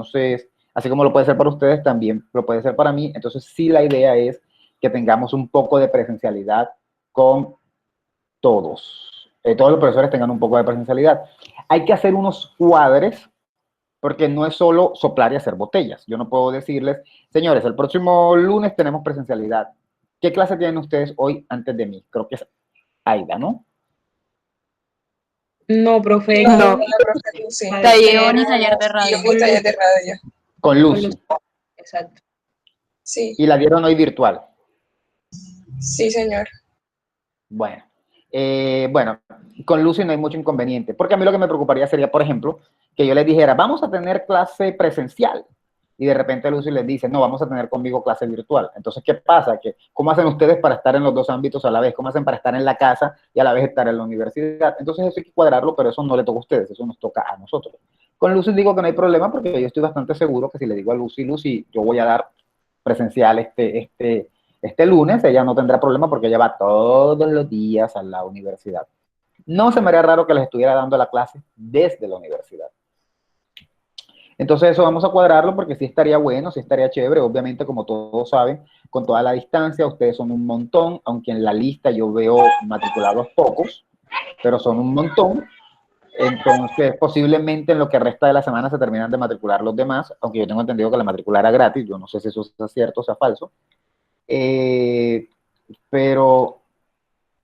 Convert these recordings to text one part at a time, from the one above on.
Entonces, así como lo puede ser para ustedes, también lo puede ser para mí. Entonces, sí, la idea es que tengamos un poco de presencialidad con todos. Todos los profesores tengan un poco de presencialidad. Hay que hacer unos cuadres, porque no es solo soplar y hacer botellas. Yo no puedo decirles, señores, el próximo lunes tenemos presencialidad. ¿Qué clase tienen ustedes hoy antes de mí? Creo que es Aida, ¿no? No, profe. No, No. profe Lucy. Taller y taller de radio. Y taller de radio. Con Lucy. Exacto. Sí. Y la dieron hoy virtual. Sí, señor. Bueno. Bueno, con Lucy no hay mucho inconveniente, porque a mí lo que me preocuparía sería, por ejemplo, que yo les dijera, vamos a tener clase presencial, y de repente Lucy les dice, no, vamos a tener conmigo clase virtual. Entonces, ¿qué pasa? ¿Cómo hacen ustedes para estar en los dos ámbitos a la vez? ¿Cómo hacen para estar en la casa y a la vez estar en la universidad? Entonces, eso hay que cuadrarlo, pero eso no le toca a ustedes, eso nos toca a nosotros. Con Lucy digo que no hay problema, porque yo estoy bastante seguro que si le digo a Lucy, yo voy a dar presencial este lunes, ella no tendrá problema porque ella va todos los días a la universidad. No se me haría raro que les estuviera dando la clase desde la universidad. Entonces eso vamos a cuadrarlo porque sí estaría bueno, sí estaría chévere. Obviamente, como todos saben, con toda la distancia, ustedes son un montón, aunque en la lista yo veo matriculados pocos, pero son un montón. Entonces, posiblemente en lo que resta de la semana se terminan de matricular los demás, aunque yo tengo entendido que la matrícula era gratis, yo no sé si eso sea cierto o sea falso. Pero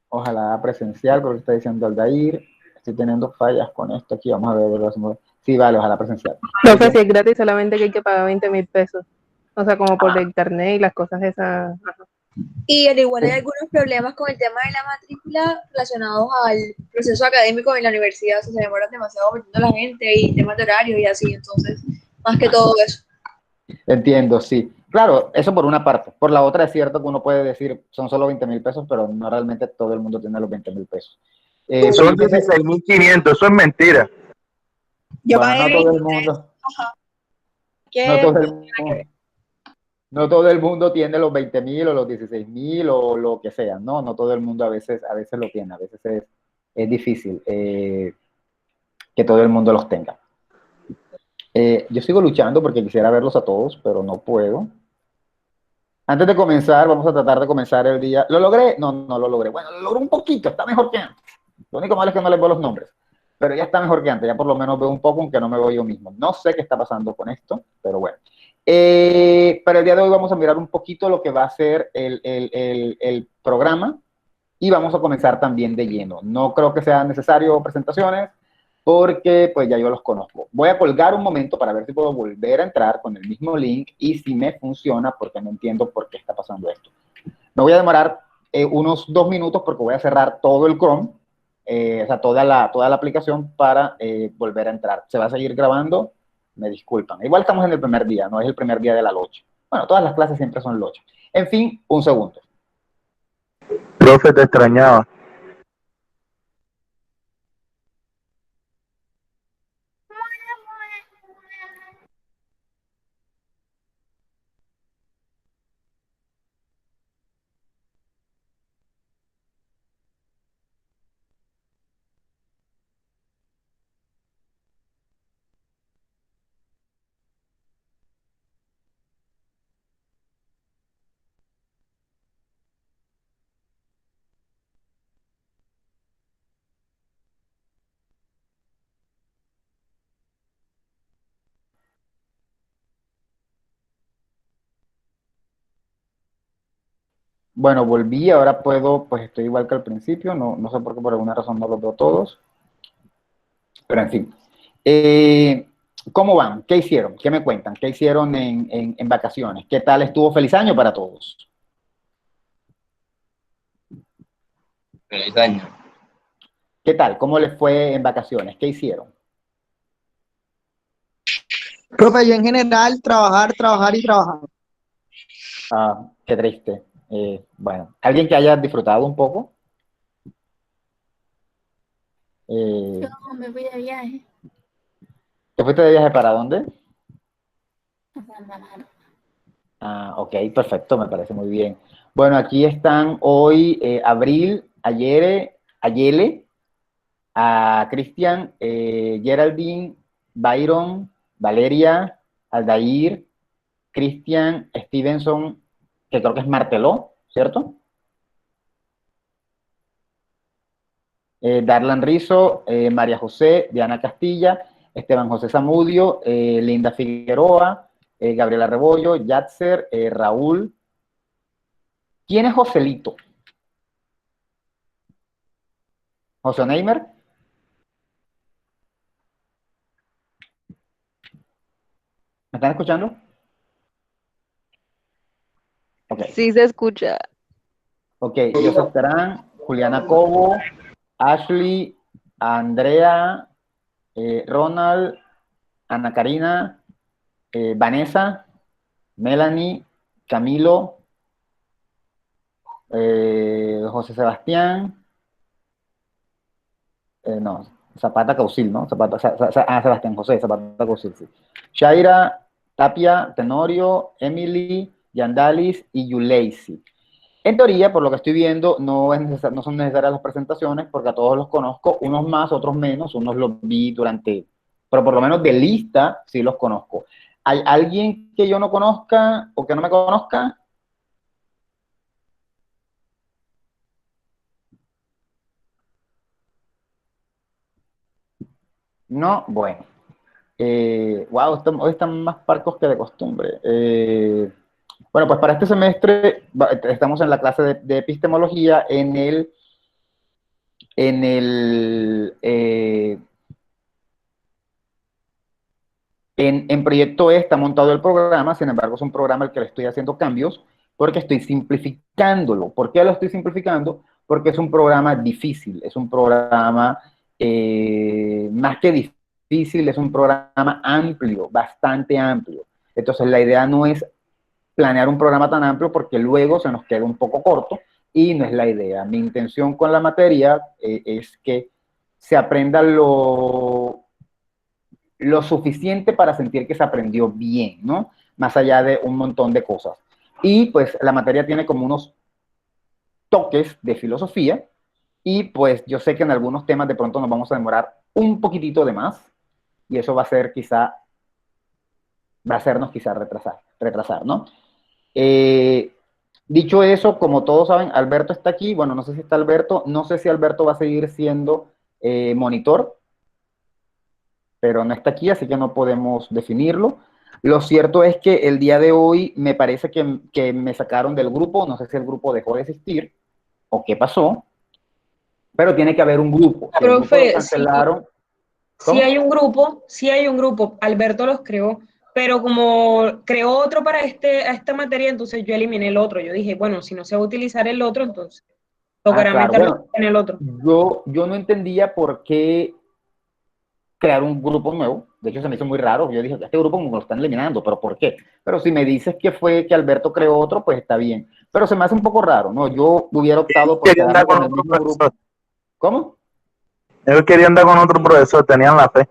ojalá presencial, porque está diciendo Aldair, estoy teniendo fallas con esto aquí, vamos a ver. Sí, vale, ojalá presencial. Profe, si es gratis, solamente que hay que pagar 20.000 pesos. O sea, como por el internet y las cosas esas. Y al igual hay algunos problemas con el tema de la matrícula relacionados al proceso académico en la universidad, o sea, se demoran demasiado metiendo a la gente y temas de horario y así, entonces, más que todo eso. Entiendo, sí. Claro, eso por una parte. Por la otra es cierto que uno puede decir, son solo 20.000 pesos, pero no realmente todo el mundo tiene los 20.000 pesos. Son 16.500, eso es mentira. Yo bueno, no todo el mundo. No todo el mundo tiene los 20.000 o los 16.000 o lo que sea, ¿no? No todo el mundo a veces lo tiene, a veces es difícil que todo el mundo los tenga. Yo sigo luchando porque quisiera verlos a todos, pero no puedo. Antes de comenzar, vamos a tratar de comenzar el día. ¿Lo logré? No, no lo logré. Bueno, lo logré un poquito, está mejor que antes. Lo único malo es que no les veo los nombres, pero ya está mejor que antes, ya por lo menos veo un poco, aunque no me veo yo mismo. No sé qué está pasando con esto, pero bueno. Para el día de hoy vamos a mirar un poquito lo que va a ser el programa y vamos a comenzar también de lleno. No creo que sean necesario presentaciones porque pues ya yo los conozco. Voy a colgar un momento para ver si puedo volver a entrar con el mismo link y si me funciona, porque no entiendo por qué está pasando esto. Me voy a demorar unos 2 minutos porque voy a cerrar todo el Chrome, o sea, toda la aplicación para volver a entrar. Se va a seguir grabando, me disculpan. Igual estamos en el primer día, no es el primer día de la locha. Bueno, todas las clases siempre son locha. En fin, un segundo. Profe, te extrañaba. Bueno, volví, ahora puedo, pues estoy igual que al principio, no sé por qué, por alguna razón no los veo todos, pero en fin. ¿Cómo van? ¿Qué hicieron? ¿Qué me cuentan? ¿Qué hicieron en vacaciones? ¿Qué tal estuvo? Feliz año para todos. Feliz año. ¿Qué tal? ¿Cómo les fue en vacaciones? ¿Qué hicieron? Profe, yo en general, trabajar y trabajar. Ah, qué triste. Bueno, ¿alguien que haya disfrutado un poco? Yo me fui de viaje. ¿Te fuiste de viaje para dónde? A Santa Marta. Ah, ok, perfecto, me parece muy bien. Bueno, aquí están hoy Abril, Ayele, a Cristian, Geraldine, Byron, Valeria, Aldair, Christian Stevenson, que creo que es Marteló, ¿cierto? Darlan Rizo, María José, Diana Castilla, Esteban José Zamudio, Linda Figueroa, Gabriela Rebollo, Yatzer, Raúl. ¿Quién es Joselito? ¿José Neymer? ¿Me están escuchando? Ok. Sí se escucha. Ok, Joseph Terán, Juliana Cobo, Ashley, Andrea, Ronald, Ana Karina, Vanessa, Melanie, Camilo, José Sebastián, no, Zapata Causil, ¿no? Sebastián José, Zapata Causil, sí. Shaira, Tapia, Tenorio, Emily, Yandalis y Yuleisi. En teoría, por lo que estoy viendo, no son necesarias las presentaciones porque a todos los conozco, unos más, otros menos, unos los vi durante, pero por lo menos de lista sí los conozco. ¿Hay alguien que yo no conozca o que no me conozca? No, bueno. Wow, hoy están más parcos que de costumbre. Bueno, pues para este semestre estamos en la clase de epistemología en Proyecto E está montado el programa, sin embargo es un programa al que le estoy haciendo cambios porque estoy simplificándolo. ¿Por qué lo estoy simplificando? Porque es un programa difícil, es un programa más que difícil, es un programa amplio, bastante amplio. Entonces la idea no es planear un programa tan amplio porque luego se nos queda un poco corto y no es la idea. Mi intención con la materia es que se aprenda lo suficiente para sentir que se aprendió bien, ¿no? Más allá de un montón de cosas. Y pues la materia tiene como unos toques de filosofía y pues yo sé que en algunos temas de pronto nos vamos a demorar un poquitito de más y eso va a hacernos quizá retrasar, ¿no? Dicho eso, como todos saben, Alberto está aquí. Bueno, no sé si está Alberto, no sé si Alberto va a seguir siendo monitor, pero no está aquí, así que no podemos definirlo. Lo cierto es que el día de hoy me parece que me sacaron del grupo, no sé si el grupo dejó de existir o qué pasó, pero tiene que haber un grupo. Si el grupo lo cancelaron, sí hay un grupo, Alberto los creó, pero como creó otro para esta materia, entonces yo eliminé el otro. Yo dije, bueno, si no se va a utilizar el otro, entonces tocará meterlo en el otro. Yo no entendía por qué crear un grupo nuevo. De hecho, se me hizo muy raro. Yo dije, este grupo como lo están eliminando, ¿pero por qué? Pero si me dices que fue que Alberto creó otro, pues está bien. Pero se me hace un poco raro, ¿no? Yo hubiera optado por quedarme con el mismo grupo. ¿Cómo? Ellos querían andar con otro profesor, tenían la fe.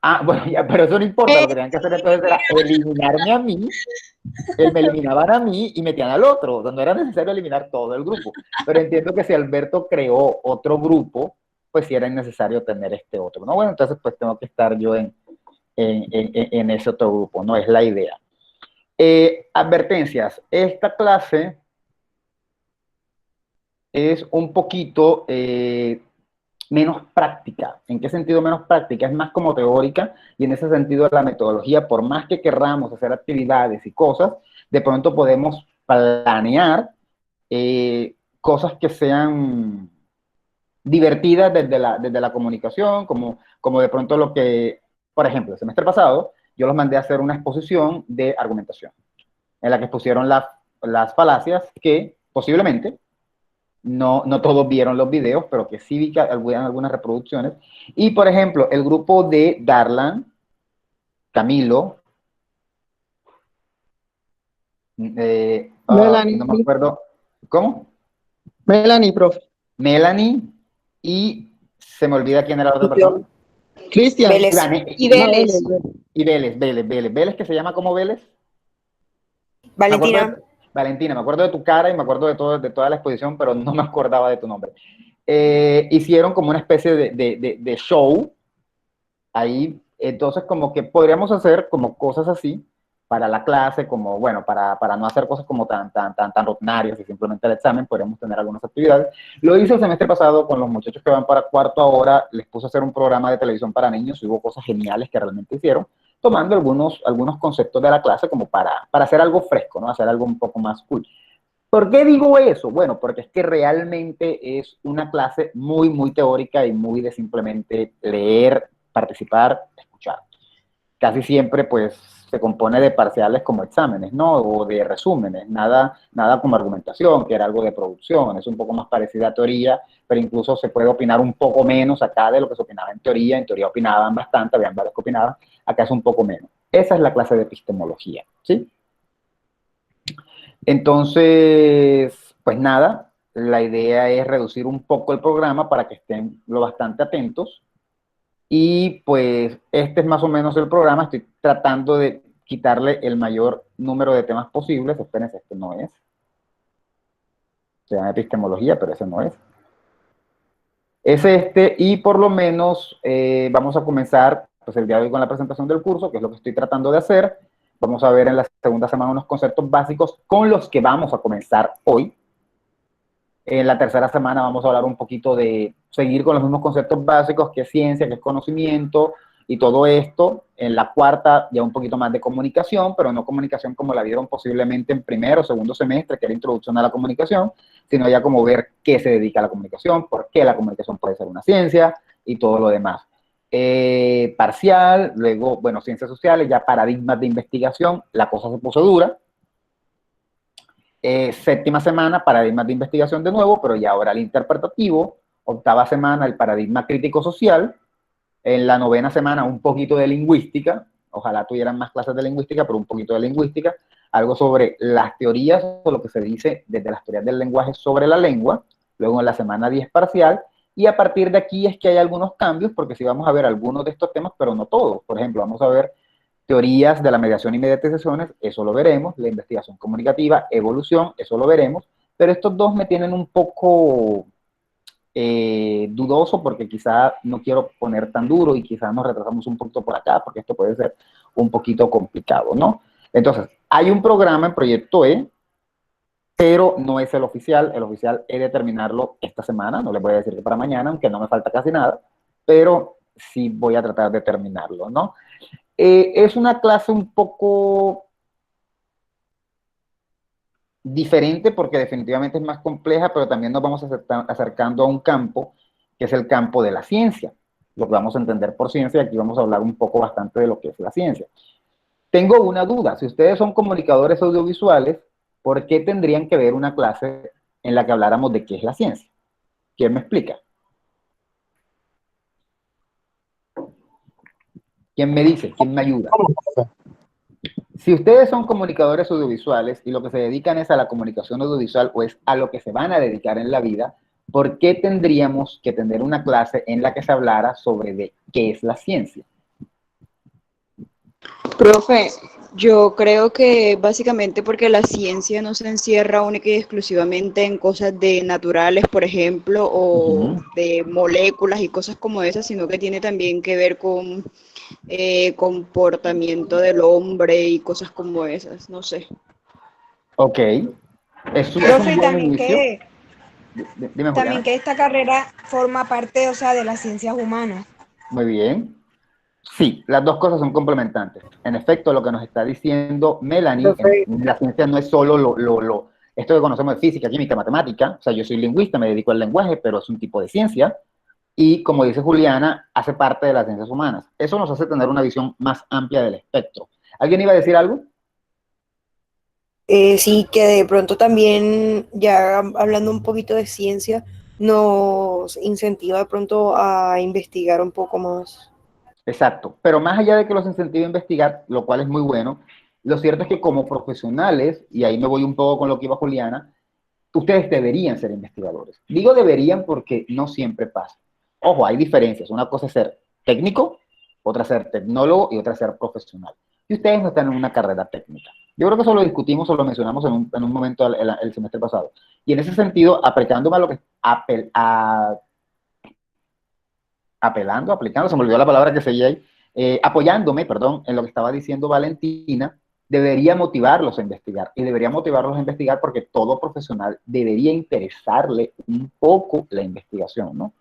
Ah, bueno, ya, pero eso no importa. Lo que tenían que hacer entonces era eliminarme a mí, me eliminaban a mí y metían al otro. O sea, no era necesario eliminar todo el grupo. Pero entiendo que si Alberto creó otro grupo, pues sí era innecesario tener este otro, ¿no? Bueno, entonces pues tengo que estar yo en ese otro grupo, no es la idea. Advertencias, esta clase es un poquito menos práctica. ¿En qué sentido menos práctica? Es más como teórica y en ese sentido la metodología, por más que querramos hacer actividades y cosas, de pronto podemos planear cosas que sean divertidas desde la comunicación, como de pronto lo que, por ejemplo, el semestre pasado, yo los mandé a hacer una exposición de argumentación, en la que pusieron las falacias que posiblemente, no todos vieron los videos, pero que sí vi que habían algunas reproducciones, y por ejemplo, el grupo de Darlan, Camilo, Melanie. no me acuerdo, ¿cómo? Melanie, profe. Melanie, y se me olvida quién era la otra persona. Cristian. Y Vélez. Y Vélez, que se llama como Vélez. Valentina. Valentina, me acuerdo de tu cara y me acuerdo de toda la exposición, pero no me acordaba de tu nombre. Hicieron como una especie de show ahí Entonces, como que podríamos hacer como cosas así para la clase, como, bueno, para no hacer cosas como tan rutinarias y simplemente el examen, podríamos tener algunas actividades. Lo hice el semestre pasado con los muchachos que van para cuarto ahora, les puse a hacer un programa de televisión para niños y hubo cosas geniales que realmente hicieron, tomando algunos conceptos de la clase como para hacer algo fresco, ¿no? Hacer algo un poco más cool. ¿Por qué digo eso? Bueno, porque es que realmente es una clase muy, muy teórica y muy de simplemente leer, participar, escuchar. Casi siempre, pues, se compone de parciales como exámenes, ¿no? O de resúmenes, nada como argumentación, que era algo de producción, es un poco más parecida a teoría, pero incluso se puede opinar un poco menos acá de lo que se opinaba en teoría opinaban bastante, habían varios que opinaban, acá es un poco menos. Esa es la clase de epistemología, ¿sí? Entonces, pues nada, la idea es reducir un poco el programa para que estén lo bastante atentos. Y pues este es más o menos el programa. Estoy tratando de quitarle el mayor número de temas posibles. Espérense, este no es. Se llama epistemología, pero ese no es. Es este, y por lo menos vamos a comenzar pues, el día de hoy con la presentación del curso, que es lo que estoy tratando de hacer. Vamos a ver en la segunda semana unos conceptos básicos con los que vamos a comenzar hoy. En la tercera semana vamos a hablar un poquito de seguir con los mismos conceptos básicos, que es ciencia, que es conocimiento y todo esto. En la cuarta ya un poquito más de comunicación, pero no comunicación como la vieron posiblemente en primero o segundo semestre, que era introducción a la comunicación, sino ya como ver qué se dedica a la comunicación, por qué la comunicación puede ser una ciencia y todo lo demás. Parcial, luego, bueno, ciencias sociales, ya paradigmas de investigación, la cosa se puso dura. Séptima semana, paradigmas de investigación de nuevo, pero ya ahora el interpretativo. Octava semana, el paradigma crítico-social. En la novena semana, un poquito de lingüística. Ojalá tuvieran más clases de lingüística, pero un poquito de lingüística. Algo sobre las teorías, o lo que se dice desde las teorías del lenguaje sobre la lengua. Luego en la semana 10 parcial. Y a partir de aquí es que hay algunos cambios, porque sí vamos a ver algunos de estos temas, pero no todos. Por ejemplo, vamos a ver teorías de la mediación y mediatizaciones, eso lo veremos, la investigación comunicativa, evolución, eso lo veremos, pero estos dos me tienen un poco dudoso porque quizá no quiero poner tan duro y quizá nos retrasamos un poquito por acá porque esto puede ser un poquito complicado, ¿no? Entonces, hay un programa en Proyecto E, pero no es el oficial he de terminarlo esta semana, no les voy a decir que para mañana, aunque no me falta casi nada, pero sí voy a tratar de terminarlo, ¿no? Es una clase un poco diferente porque definitivamente es más compleja, pero también nos vamos acercando a un campo que es el campo de la ciencia, lo que vamos a entender por ciencia. Aquí vamos a hablar un poco bastante de lo que es la ciencia. Tengo una duda, si ustedes son comunicadores audiovisuales, ¿por qué tendrían que ver una clase en la que habláramos de qué es la ciencia? ¿Quién me explica? ¿Quién me dice? ¿Quién me ayuda? Si ustedes son comunicadores audiovisuales y lo que se dedican es a la comunicación audiovisual o es a lo que se van a dedicar en la vida, ¿por qué tendríamos que tener una clase en la que se hablara sobre de qué es la ciencia? Profe, yo creo que básicamente porque la ciencia no se encierra única y exclusivamente en cosas de naturales, por ejemplo, o de moléculas y cosas como esas, sino que tiene también que ver con comportamiento del hombre y cosas como esas, no sé. Ok. Es un Profe, buen también inicio. Dime, también Juliana. que esta carrera forma parte, o sea, de las ciencias humanas. Muy bien. Sí, las dos cosas son complementantes. En efecto, lo que nos está diciendo Melanie, la ciencia no es solo esto que conocemos de física, química, matemática. O sea, yo soy lingüista, me dedico al lenguaje, pero es un tipo de ciencia. Y como dice Juliana, hace parte de las ciencias humanas. Eso nos hace tener una visión más amplia del espectro. ¿Alguien iba a decir algo? Sí, que de pronto también, ya hablando un poquito de ciencia, nos incentiva de pronto a investigar un poco más. Exacto, pero más allá de que los incentive a investigar, lo cual es muy bueno, lo cierto es que como profesionales, y ahí me voy un poco con lo que iba Juliana, ustedes deberían ser investigadores. Digo deberían porque no siempre pasa. Ojo, hay diferencias. Una cosa es ser técnico, otra es ser tecnólogo y otra es ser profesional. Y ustedes no están en una carrera técnica. Yo creo que eso lo discutimos o lo mencionamos en un momento el semestre pasado. Y en ese sentido, aplicándome a lo que aplicando, se me olvidó la palabra que seguía ahí, apoyándome, perdón, en lo que estaba diciendo Valentina, debería motivarlos a investigar. Y debería motivarlos a investigar porque todo profesional debería interesarle un poco la investigación, ¿no?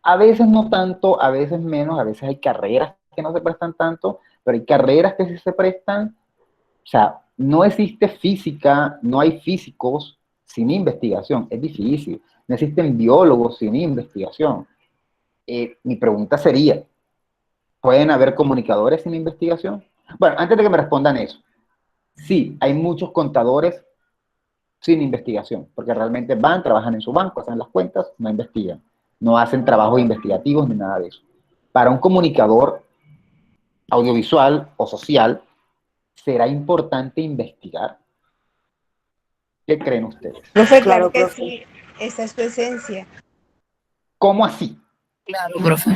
A veces no tanto, a veces menos, a veces hay carreras que no se prestan tanto, pero hay carreras que sí se prestan. O sea, no existe física, no hay físicos sin investigación, es difícil. No existen biólogos sin investigación. Mi pregunta sería, ¿pueden haber comunicadores sin investigación? Bueno, antes de que me respondan eso, sí, hay muchos contadores sin investigación, porque realmente van, trabajan en su banco, hacen las cuentas, no investigan, no hacen trabajos investigativos ni nada de eso. Para un comunicador audiovisual o social, ¿será importante investigar? ¿Qué creen ustedes? Profe, Claro, claro que profe. sí, esa es su esencia. ¿Cómo así? Claro, profe.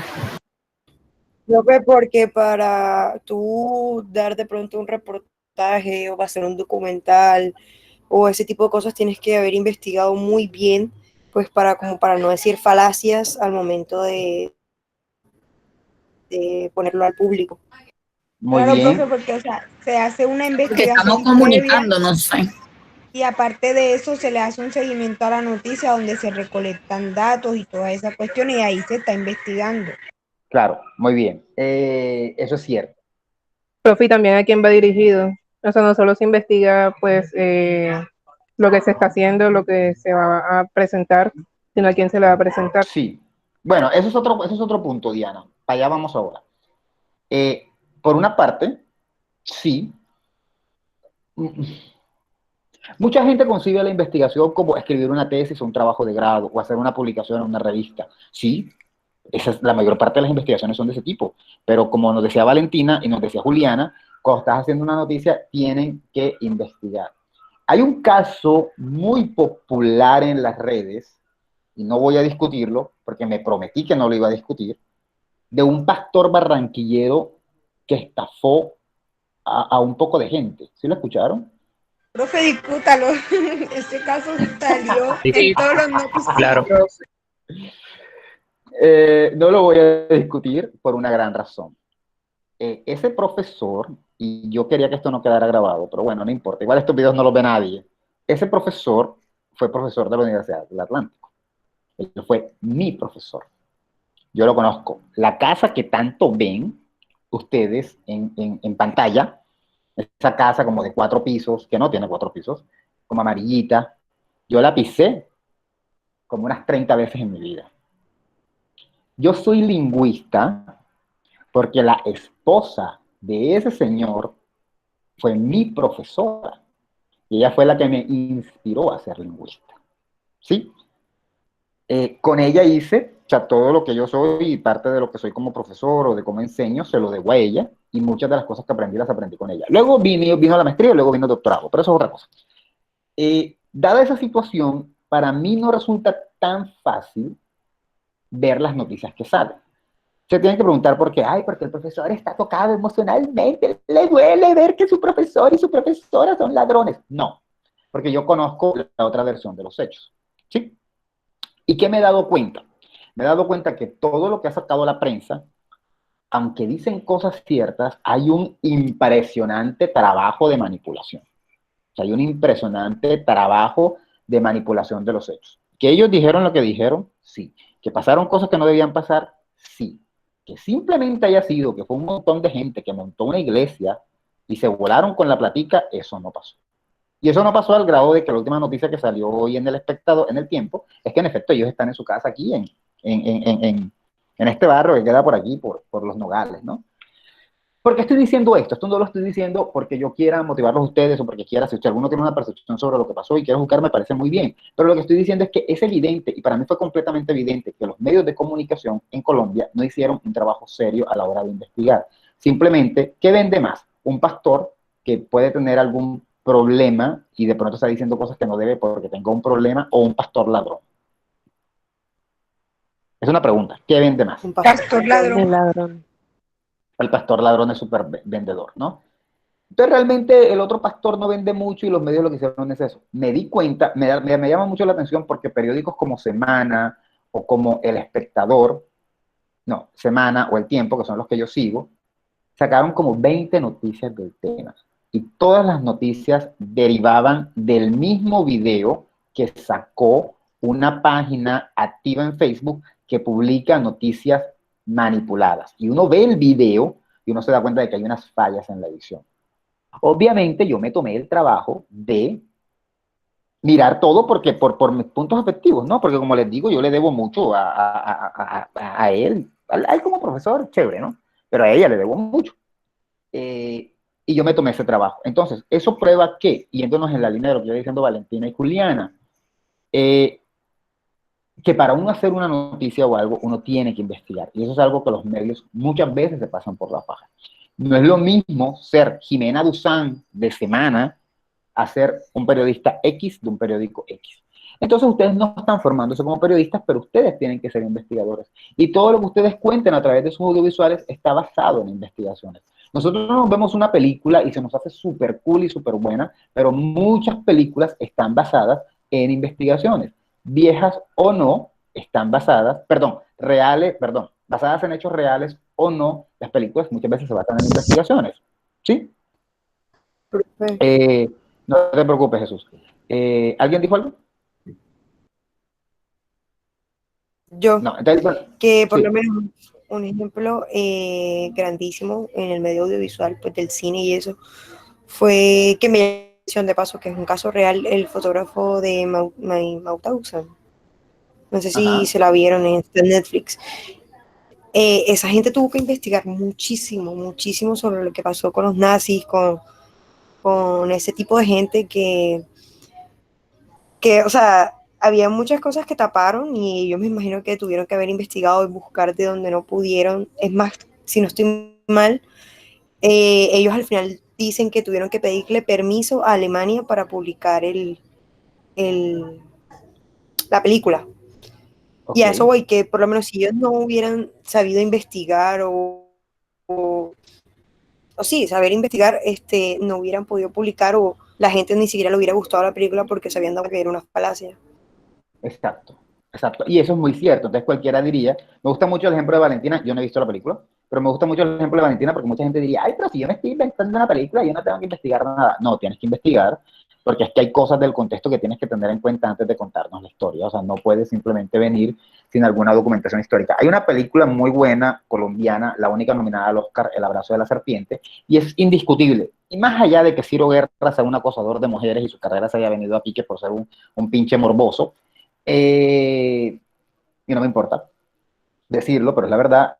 Profe, porque para tú dar de pronto un reportaje o hacer un documental o ese tipo de cosas tienes que haber investigado muy bien, pues como para no decir falacias al momento de ponerlo al público. Muy Claro, bien. profe, porque o sea, se hace una Porque estamos investigación comunicando, previa no sé. y aparte de eso se le hace un seguimiento a la noticia donde se recolectan datos y toda esa cuestión y ahí se está investigando. Claro, muy bien. Eso es cierto. Profe, y también a quién va dirigido. O sea, no solo se investiga, pues, lo que se está haciendo, lo que se va a presentar, sino a quién se le va a presentar. Sí. Bueno, eso es otro punto, Diana. Para allá vamos ahora. Por una parte, sí. Mucha gente concibe la investigación como escribir una tesis o un trabajo de grado o hacer una publicación en una revista. Sí, la mayor parte de las investigaciones son de ese tipo. Pero como nos decía Valentina y nos decía Juliana, cuando estás haciendo una noticia, tienen que investigar. Hay un caso muy popular en las redes, y no voy a discutirlo, porque me prometí que no lo iba a discutir, de un pastor barranquillero que estafó a un poco de gente. ¿Sí lo escucharon? Profe, discútalo. Este caso salió en todos los noticieros. Claro. No lo voy a discutir por una gran razón. Ese profesor, y yo quería que esto no quedara grabado, pero bueno, no importa, igual estos videos no los ve nadie. Ese profesor fue profesor de la Universidad del Atlántico. Él fue mi profesor. Yo lo conozco. La casa que tanto ven ustedes en pantalla, esa casa como de 4 pisos, que no tiene 4 pisos, como amarillita, yo la pisé como unas 30 veces en mi vida. Yo soy lingüista porque la esposa de ese señor fue mi profesora. Y ella fue la que me inspiró a ser lingüista. ¿Sí? Con ella hice, o sea, todo lo que yo soy y parte de lo que soy como profesor o de cómo enseño, se lo debo a ella. Y muchas de las cosas que aprendí las aprendí con ella. Luego vino la maestría y luego vino el doctorado, pero eso es otra cosa. Dada esa situación, para mí no resulta tan fácil ver las noticias que salen. Se tienen que preguntar por qué. Ay, porque el profesor está tocado emocionalmente, le duele ver que su profesor y su profesora son ladrones. No, porque yo conozco la otra versión de los hechos. ¿Sí? ¿Y qué me he dado cuenta? Me he dado cuenta que todo lo que ha sacado la prensa, aunque dicen cosas ciertas, hay un impresionante trabajo de manipulación. O sea, hay un impresionante trabajo de manipulación de los hechos. ¿Que ellos dijeron lo que dijeron? Sí. ¿Que pasaron cosas que no debían pasar? Sí. Que simplemente haya sido que fue un montón de gente que montó una iglesia y se volaron con la platica, eso no pasó. Y eso no pasó al grado de que la última noticia que salió hoy en El Espectador, en El Tiempo, es que en efecto ellos están en su casa aquí, en este barrio que queda por aquí, por Los Nogales, ¿no? ¿Por qué estoy diciendo esto? Esto no lo estoy diciendo porque yo quiera motivarlos a ustedes o porque quiera, si alguno tiene una percepción sobre lo que pasó y quiere juzgar, me parece muy bien. Pero lo que estoy diciendo es que es evidente, y para mí fue completamente evidente, que los medios de comunicación en Colombia no hicieron un trabajo serio a la hora de investigar. Simplemente, ¿qué vende más? Un pastor que puede tener algún problema y de pronto está diciendo cosas que no debe porque tenga un problema, o un pastor ladrón. Es una pregunta. ¿Qué vende más? Un Pastor ladrón. El ladrón. El pastor ladrón es súper vendedor, ¿no? Entonces realmente el otro pastor no vende mucho y los medios lo que hicieron es eso. Me di cuenta, me llama mucho la atención porque periódicos como Semana o como El Espectador, no, Semana o El Tiempo, que son los que yo sigo, sacaron como 20 noticias del tema. Y todas las noticias derivaban del mismo video que sacó una página activa en Facebook que publica noticias manipuladas. Y uno ve el video y uno se da cuenta de que hay unas fallas en la edición. Obviamente yo me tomé el trabajo de mirar todo porque por mis puntos efectivos, ¿no? Porque como les digo, yo le debo mucho a él, a él como profesor, chévere, ¿no? Pero a ella le debo mucho. Y yo me tomé ese trabajo. Entonces, eso prueba que, yéndonos en la línea de lo que iba diciendo Valentina y Juliana, que para uno hacer una noticia o algo, uno tiene que investigar. Y eso es algo que los medios muchas veces se pasan por la paja. No es lo mismo ser Jimena Duzán de Semana a ser un periodista X de un periódico X. Entonces ustedes no están formándose como periodistas, pero ustedes tienen que ser investigadores. Y todo lo que ustedes cuenten a través de sus audiovisuales está basado en investigaciones. Nosotros nos vemos una película y se nos hace súper cool y súper buena, pero muchas películas están basadas en investigaciones. Viejas o no, están basadas, basadas en hechos reales o no, las películas muchas veces se basan en investigaciones. ¿Sí? No te preocupes, Jesús. ¿Alguien dijo algo? Yo, no, entonces, bueno, que por sí. lo menos un ejemplo grandísimo en el medio audiovisual, pues del cine y eso, fue que me mencionó de paso, que es un caso real, el fotógrafo de Mauthausen. No sé si se la vieron en Netflix. Esa gente tuvo que investigar muchísimo, muchísimo sobre lo que pasó con los nazis, con ese tipo de gente que, o sea, había muchas cosas que taparon y yo me imagino que tuvieron que haber investigado y buscar de donde no pudieron. Es más, si no estoy mal, ellos al final dicen que tuvieron que pedirle permiso a Alemania para publicar la película. Okay. Y a eso voy, que por lo menos si ellos no hubieran sabido investigar o sí, saber investigar, no hubieran podido publicar o la gente ni siquiera le hubiera gustado la película porque sabían que era una falacia. Exacto, exacto. Y eso es muy cierto. Entonces cualquiera diría, me gusta mucho el ejemplo de Valentina, yo no he visto la película, pero me gusta mucho el ejemplo de Valentina porque mucha gente diría, ay, pero si yo me estoy inventando una película, yo no tengo que investigar nada. No, tienes que investigar, porque es que hay cosas del contexto que tienes que tener en cuenta antes de contarnos la historia. O sea, no puedes simplemente venir sin alguna documentación histórica. Hay una película muy buena, colombiana, la única nominada al Oscar, El abrazo de la serpiente, y es indiscutible. Y más allá de que Ciro Guerra sea un acosador de mujeres y su carrera se haya venido aquí que por ser un pinche morboso, y no me importa decirlo, pero es la verdad,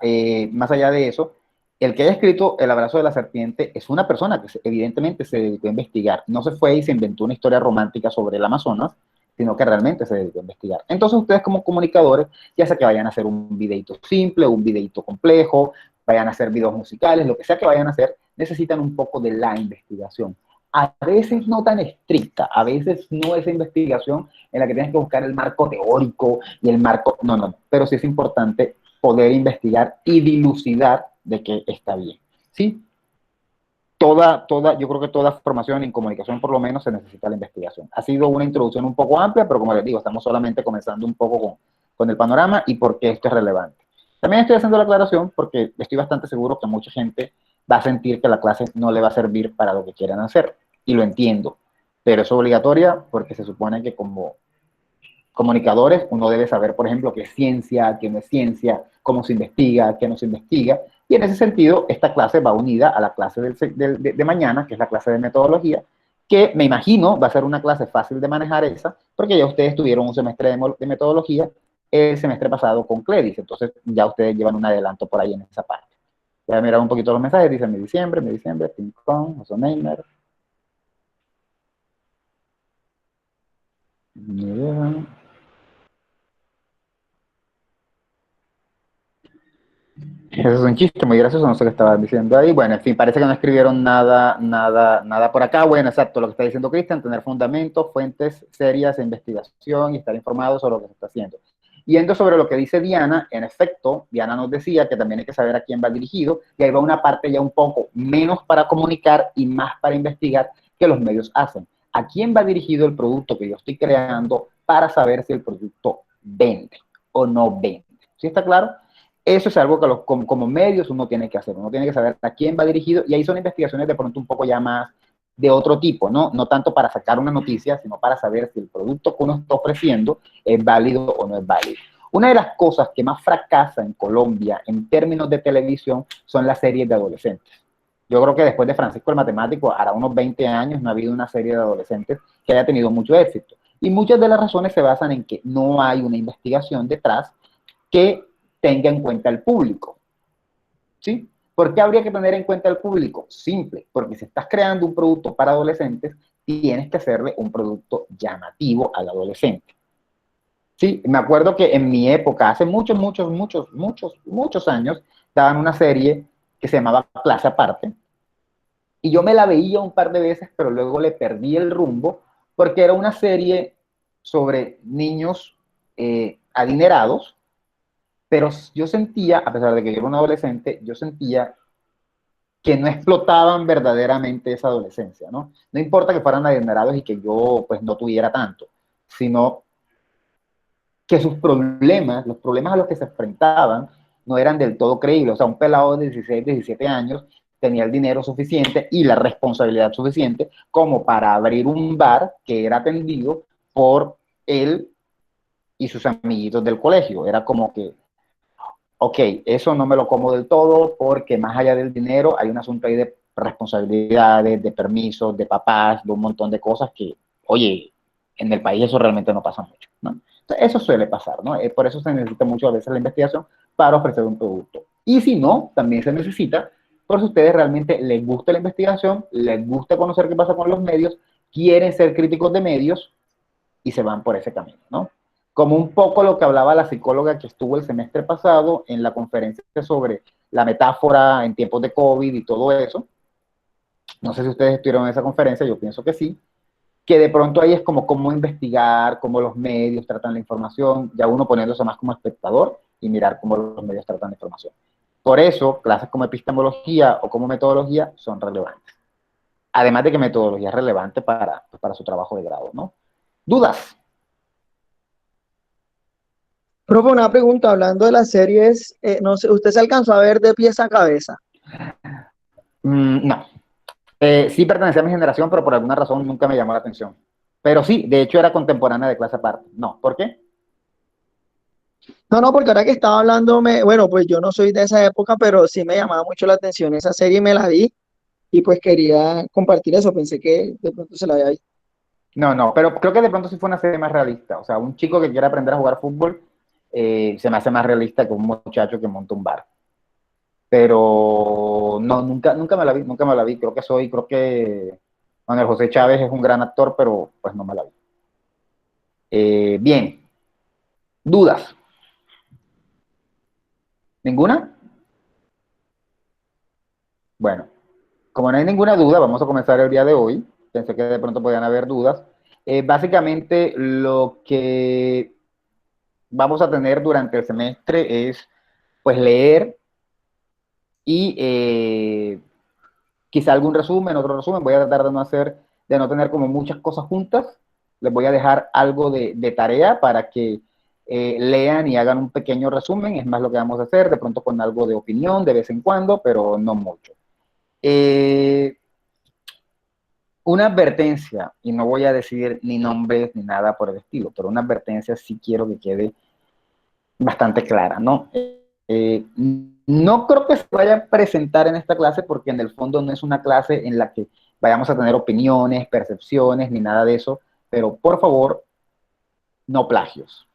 más allá de eso, el que haya escrito El abrazo de la serpiente es una persona que evidentemente se dedicó a investigar, no se fue y se inventó una historia romántica sobre el Amazonas, sino que realmente se dedicó a investigar. Entonces ustedes como comunicadores, ya sea que vayan a hacer un videito simple, un videito complejo, vayan a hacer videos musicales, lo que sea que vayan a hacer, necesitan un poco de la investigación. A veces no tan estricta, a veces no esa investigación en la que tienes que buscar el marco teórico y el marco, no, pero sí es importante poder investigar y dilucidar de que está bien, ¿sí? Yo creo que toda formación en comunicación por lo menos se necesita la investigación. Ha sido una introducción un poco amplia, pero como les digo, estamos solamente comenzando un poco con el panorama y por qué esto es relevante. También estoy haciendo la aclaración porque estoy bastante seguro que mucha gente va a sentir que la clase no le va a servir para lo que quieran hacer. Y lo entiendo, pero es obligatoria porque se supone que como comunicadores uno debe saber, por ejemplo, qué es ciencia, qué no es ciencia, cómo se investiga, qué no se investiga. Y en ese sentido, esta clase va unida a la clase de mañana, que es la clase de metodología, que me imagino va a ser una clase fácil de manejar esa, porque ya ustedes tuvieron un semestre de metodología el semestre pasado con Cledis, entonces ya ustedes llevan un adelanto por ahí en esa parte. Voy a mirar un poquito los mensajes, dice mi diciembre, Ping Pong, José Neymar. Eso es un chiste muy gracioso, no sé qué estaban diciendo ahí. Bueno, en fin, parece que no escribieron nada por acá. Bueno, exacto, lo que está diciendo Cristian, tener fundamentos, fuentes serias de investigación y estar informado sobre lo que se está haciendo. Yendo sobre lo que dice Diana, en efecto, Diana nos decía que también hay que saber a quién va dirigido, y ahí va una parte ya un poco menos para comunicar y más para investigar que los medios hacen. ¿A quién va dirigido el producto que yo estoy creando para saber si el producto vende o no vende? ¿Sí está claro? Eso es algo que como medios uno tiene que hacer, uno tiene que saber a quién va dirigido, y ahí son investigaciones de pronto un poco ya más de otro tipo, ¿no? No tanto para sacar una noticia, sino para saber si el producto que uno está ofreciendo es válido o no es válido. Una de las cosas que más fracasa en Colombia en términos de televisión son las series de adolescentes. Yo creo que después de Francisco el Matemático, hará unos 20 años, no ha habido una serie de adolescentes que haya tenido mucho éxito. Y muchas de las razones se basan en que no hay una investigación detrás que tenga en cuenta el público. ¿Sí? ¿Por qué habría que tener en cuenta el público? Simple, porque si estás creando un producto para adolescentes, tienes que hacerle un producto llamativo al adolescente. Sí, me acuerdo que en mi época, hace muchos años, daban una serie que se llamaba Clase Aparte, y yo me la veía un par de veces, pero luego le perdí el rumbo, porque era una serie sobre niños adinerados, pero yo sentía, a pesar de que yo era un adolescente, yo sentía que no explotaban verdaderamente esa adolescencia, ¿no? No importa que fueran adinerados y que yo pues no tuviera tanto, sino que sus problemas, los problemas a los que se enfrentaban, no eran del todo creíbles. O sea, un pelado de 16, 17 años tenía el dinero suficiente y la responsabilidad suficiente como para abrir un bar que era atendido por él y sus amiguitos del colegio. Era como que, ok, eso no me lo como del todo porque más allá del dinero hay un asunto ahí de responsabilidades, de permisos, de papás, de un montón de cosas que, oye, en el país eso realmente no pasa mucho, ¿no? Entonces, eso suele pasar, ¿no? Por eso se necesita mucho a veces la investigación para ofrecer un producto. Y si no, también se necesita, por si a ustedes realmente les gusta la investigación, les gusta conocer qué pasa con los medios, quieren ser críticos de medios y se van por ese camino, ¿no? Como un poco lo que hablaba la psicóloga que estuvo el semestre pasado en la conferencia sobre la metáfora en tiempos de COVID y todo eso. No sé si ustedes estuvieron en esa conferencia, yo pienso que sí. Que de pronto ahí es como cómo investigar, cómo los medios tratan la información, ya uno poniéndose más como espectador y mirar cómo los medios tratan la información. Por eso, clases como epistemología o como metodología son relevantes. Además de que metodología es relevante para su trabajo de grado, ¿no? ¿Dudas? Profe, una pregunta, hablando de las series, no sé, ¿usted se alcanzó a ver de pies a cabeza? No. Sí pertenecía a mi generación, pero por alguna razón nunca me llamó la atención. Pero sí, de hecho era contemporánea de Clase Aparte. No, ¿por qué? No, porque ahora que estaba hablándome, bueno, pues yo no soy de esa época, pero sí me llamaba mucho la atención esa serie y me la vi y pues quería compartir eso, pensé que de pronto se la había visto. No, pero creo que de pronto sí fue una serie más realista. O sea, un chico que quiere aprender a jugar fútbol se me hace más realista que un muchacho que monta un bar. Pero no, nunca me la vi. Creo que Manuel José Chávez es un gran actor, pero pues no me la vi. Bien. ¿Dudas? ¿Ninguna? Bueno, como no hay ninguna duda, vamos a comenzar el día de hoy. Pensé que de pronto podían haber dudas. Básicamente lo que vamos a tener durante el semestre es pues leer y quizá algún resumen, otro resumen. Voy a tratar de no tener como muchas cosas juntas. Les voy a dejar algo de tarea para que lean y hagan un pequeño resumen. Es más lo que vamos a hacer, de pronto con algo de opinión de vez en cuando, pero no mucho. Una advertencia, y no voy a decir ni nombres ni nada por el estilo, pero una advertencia sí quiero que quede bastante clara, ¿no? No creo que se vaya a presentar en esta clase porque en el fondo no es una clase en la que vayamos a tener opiniones, percepciones, ni nada de eso, pero por favor, no plagios.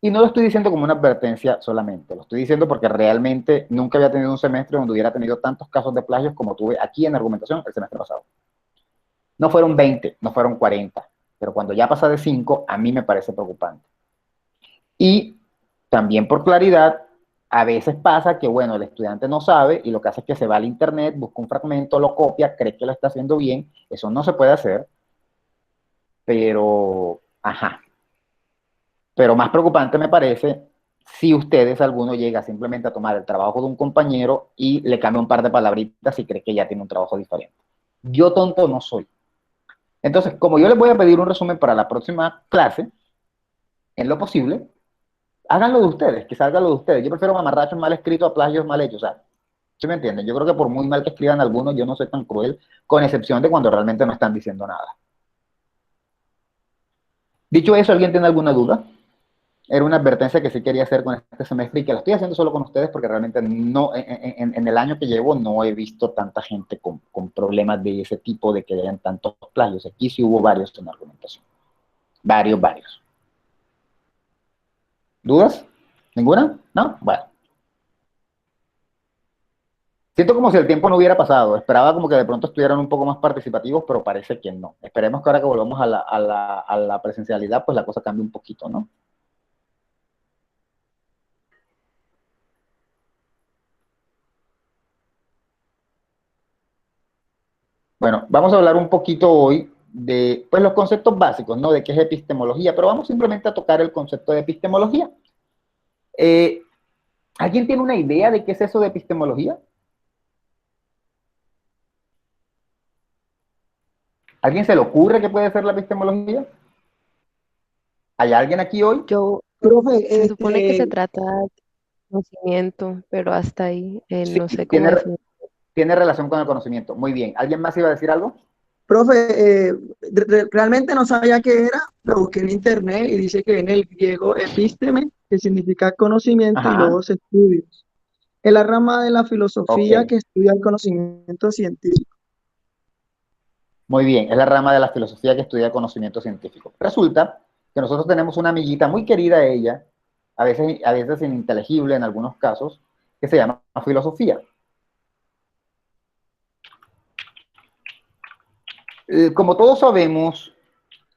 Y no lo estoy diciendo como una advertencia solamente, lo estoy diciendo porque realmente nunca había tenido un semestre donde hubiera tenido tantos casos de plagios como tuve aquí en argumentación el semestre pasado. No fueron 20, no fueron 40, pero cuando ya pasa de 5, a mí me parece preocupante. Y también por claridad, a veces pasa que, bueno, el estudiante no sabe y lo que hace es que se va al internet, busca un fragmento, lo copia, cree que lo está haciendo bien. Eso no se puede hacer, pero, ajá. Pero más preocupante me parece si ustedes, alguno llega simplemente a tomar el trabajo de un compañero y le cambia un par de palabritas y cree que ya tiene un trabajo diferente. Yo tonto no soy. Entonces, como yo les voy a pedir un resumen para la próxima clase, en lo posible, háganlo de ustedes, que salga lo de ustedes. Yo prefiero mamarrachos mal escritos a plagios mal hechos, o sea, ¿sí me entienden? Yo creo que por muy mal que escriban algunos, yo no soy tan cruel, con excepción de cuando realmente no están diciendo nada. Dicho eso, ¿alguien tiene alguna duda? Era una advertencia que sí quería hacer con este semestre y que la estoy haciendo solo con ustedes porque realmente no, en el año que llevo no he visto tanta gente con problemas de ese tipo, de que hayan tantos plagios. Aquí sí hubo varios en argumentación. Varios. ¿Dudas? ¿Ninguna? ¿No? Bueno. Siento como si el tiempo no hubiera pasado. Esperaba como que de pronto estuvieran un poco más participativos, pero parece que no. Esperemos que ahora que volvamos a la presencialidad, pues la cosa cambie un poquito, ¿no? Bueno, vamos a hablar un poquito hoy de pues, los conceptos básicos, ¿no? De qué es epistemología, pero vamos simplemente a tocar el concepto de epistemología. ¿Alguien tiene una idea de qué es eso de epistemología? ¿Alguien se le ocurre qué puede ser la epistemología? ¿Hay alguien aquí hoy? Profe, Se supone que se trata de conocimiento, pero hasta ahí no sé cómo decirlo. Tiene relación con el conocimiento. Muy bien. ¿Alguien más iba a decir algo? Profe, realmente no sabía qué era, lo busqué en internet y dice que en el griego episteme, que significa conocimiento, y luego estudios. Es la rama de la filosofía que estudia el conocimiento científico. Muy bien, es la rama de la filosofía que estudia el conocimiento científico. Resulta que nosotros tenemos una amiguita muy querida de ella, a veces ininteligible en algunos casos, que se llama filosofía. Como todos sabemos,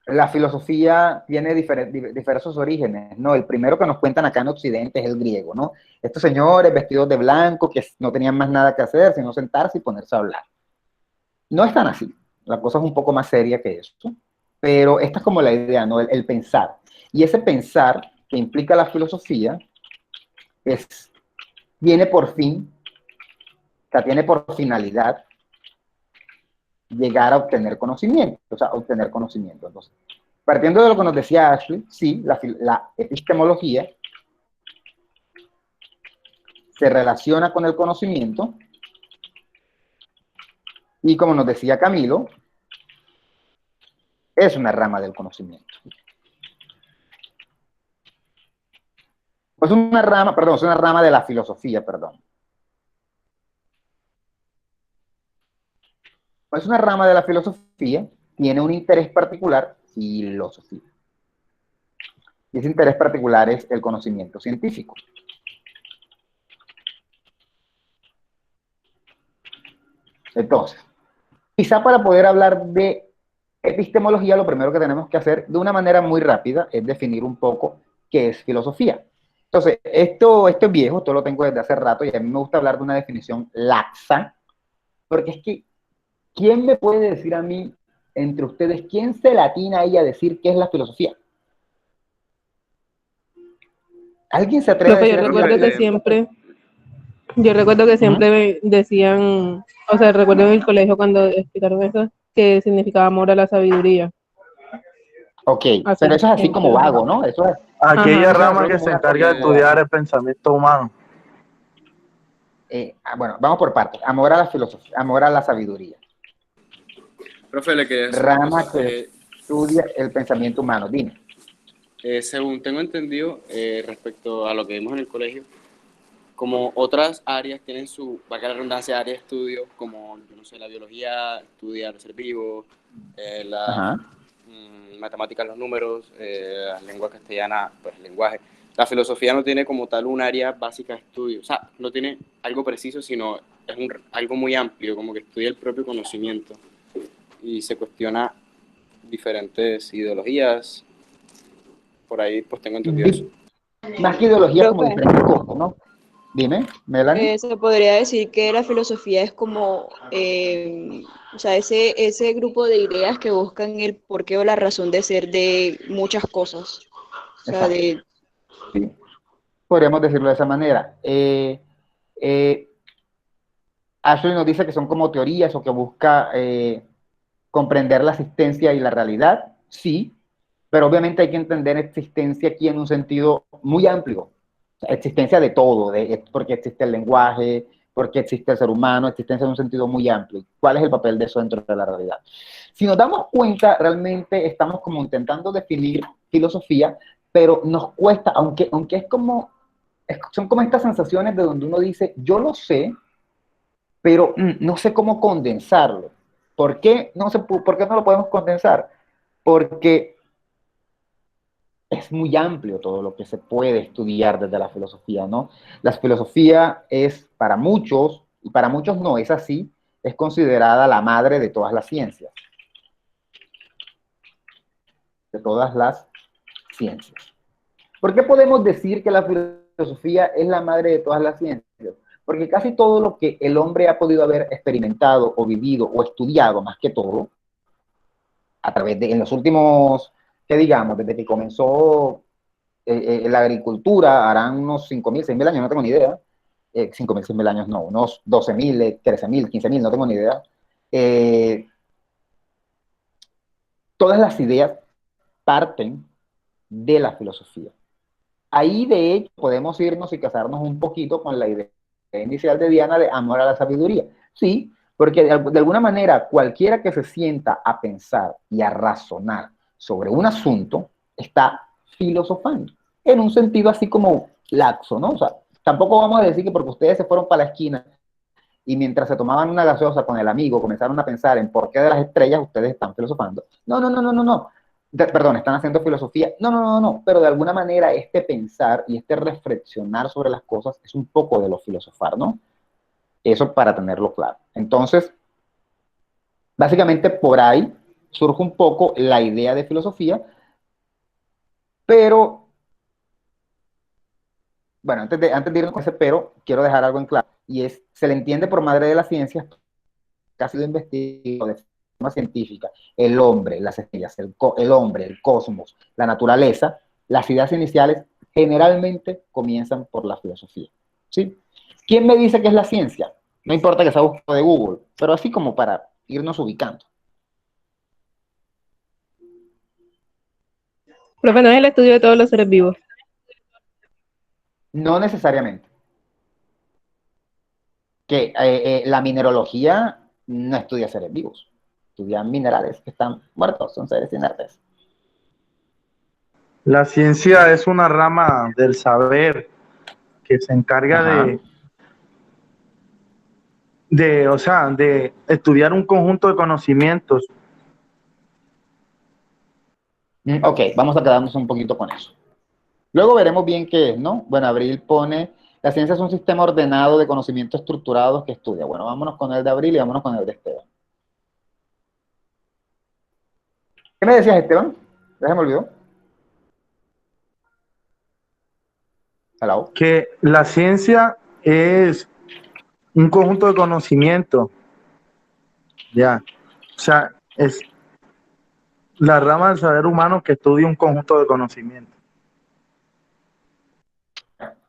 la filosofía tiene diversos orígenes, ¿no? El primero que nos cuentan acá en Occidente es el griego, ¿no? Estos señores vestidos de blanco que no tenían más nada que hacer sino sentarse y ponerse a hablar. No es tan así, la cosa es un poco más seria que eso, pero esta es como la idea, ¿no? El pensar. Y ese pensar que implica la filosofía tiene por finalidad llegar a obtener conocimiento, o sea, obtener conocimiento. Entonces, partiendo de lo que nos decía Ashley, sí, la epistemología se relaciona con el conocimiento y, como nos decía Camilo, es una rama del conocimiento. Pues es una rama de la filosofía, perdón. Es una rama de la filosofía, tiene un interés particular, filosofía. Y ese interés particular es el conocimiento científico. Entonces, quizá para poder hablar de epistemología, lo primero que tenemos que hacer de una manera muy rápida es definir un poco qué es filosofía. Entonces, esto es viejo, esto lo tengo desde hace rato y a mí me gusta hablar de una definición laxa, porque es que ¿quién me puede decir a mí, entre ustedes, quién se le atina ahí a decir qué es la filosofía? ¿Alguien se atreve a decir? Yo recuerdo que siempre decían, o sea, recuerdo en el colegio cuando explicaron eso, que significaba amor a la sabiduría. Ok, pero eso es así como vago, ¿no? Eso es... Aquella rama que se encarga de estudiar el pensamiento humano. Bueno, vamos por partes. Amor a la filosofía, amor a la sabiduría. Profe, le quería decir rama que estudia el pensamiento humano. Dime. Según tengo entendido, respecto a lo que vimos en el colegio, como otras áreas tienen su, valga la redundancia, área de estudio, como, yo no sé, la biología, estudia el ser vivo, la matemática, los números, la lengua castellana, pues el lenguaje. La filosofía no tiene como tal un área básica de estudio, o sea, no tiene algo preciso, sino es algo muy amplio, como que estudia el propio conocimiento y se cuestiona diferentes ideologías. Por ahí pues tengo entendido eso. Más que ideología, como diferentes cosas, ¿no? Dime, Melanie. Se podría decir que la filosofía es como, o sea, ese grupo de ideas que buscan el porqué o la razón de ser de muchas cosas. O sea, sí. Podríamos decirlo de esa manera. Ashley nos dice que son como teorías o que busca comprender la existencia y la realidad. Sí, pero obviamente hay que entender existencia aquí en un sentido muy amplio. Existencia de todo, porque existe el lenguaje, porque existe el ser humano, existencia en un sentido muy amplio. ¿Cuál es el papel de eso dentro de la realidad? Si nos damos cuenta, realmente estamos como intentando definir filosofía, pero nos cuesta, aunque es como, son como estas sensaciones de donde uno dice, yo lo sé, pero no sé cómo condensarlo. ¿Por qué no lo podemos condensar? Porque es muy amplio todo lo que se puede estudiar desde la filosofía, ¿no? La filosofía es para muchos, y para muchos no es así, es considerada la madre de todas las ciencias. De todas las ciencias. ¿Por qué podemos decir que la filosofía es la madre de todas las ciencias? Porque casi todo lo que el hombre ha podido haber experimentado o vivido o estudiado, más que todo, a través de, en los últimos, ¿qué digamos? Desde que comenzó la agricultura, harán unos 5.000, 6.000 años, no tengo ni idea. 5.000, 6.000 años no, unos 12.000, 13.000, 15.000, no tengo ni idea. Todas las ideas parten de la filosofía. Ahí, de hecho, podemos irnos y casarnos un poquito con la idea inicial de Diana de amor a la sabiduría. Sí, porque de alguna manera cualquiera que se sienta a pensar y a razonar sobre un asunto está filosofando, en un sentido así como laxo, ¿no? O sea, tampoco vamos a decir que porque ustedes se fueron para la esquina y mientras se tomaban una gaseosa con el amigo comenzaron a pensar en por qué de las estrellas, ustedes están filosofando. No. Perdón, están haciendo filosofía. No, pero de alguna manera este pensar y este reflexionar sobre las cosas es un poco de lo filosofar, ¿no? Eso para tenerlo claro. Entonces, básicamente por ahí surge un poco la idea de filosofía, pero, bueno, antes de irnos con ese pero, quiero dejar algo en claro, y es, se le entiende por madre de las ciencias, que ha sido investigado de forma científica, el hombre, las estrellas, el hombre, el cosmos, la naturaleza, las ideas iniciales generalmente comienzan por la filosofía, ¿sí? ¿Quién me dice que es la ciencia? No importa que sea buscado de Google, pero así como para irnos ubicando. Profe, no es el estudio de todos los seres vivos. No necesariamente. Que la mineralogía no estudia seres vivos, estudia minerales que están muertos, son seres inertes. La ciencia es una rama del saber que se encarga de estudiar un conjunto de conocimientos. Ok, vamos a quedarnos un poquito con eso. Luego veremos bien qué es, ¿no? Bueno, Abril pone, la ciencia es un sistema ordenado de conocimientos estructurados que estudia. Bueno, vámonos con el de Abril y vámonos con el de Esteban. ¿Qué me decías, Esteban? Ya se me olvidó. Hello. Que la ciencia es un conjunto de conocimientos. Ya. O sea, es la rama del saber humano que estudia un conjunto de conocimientos.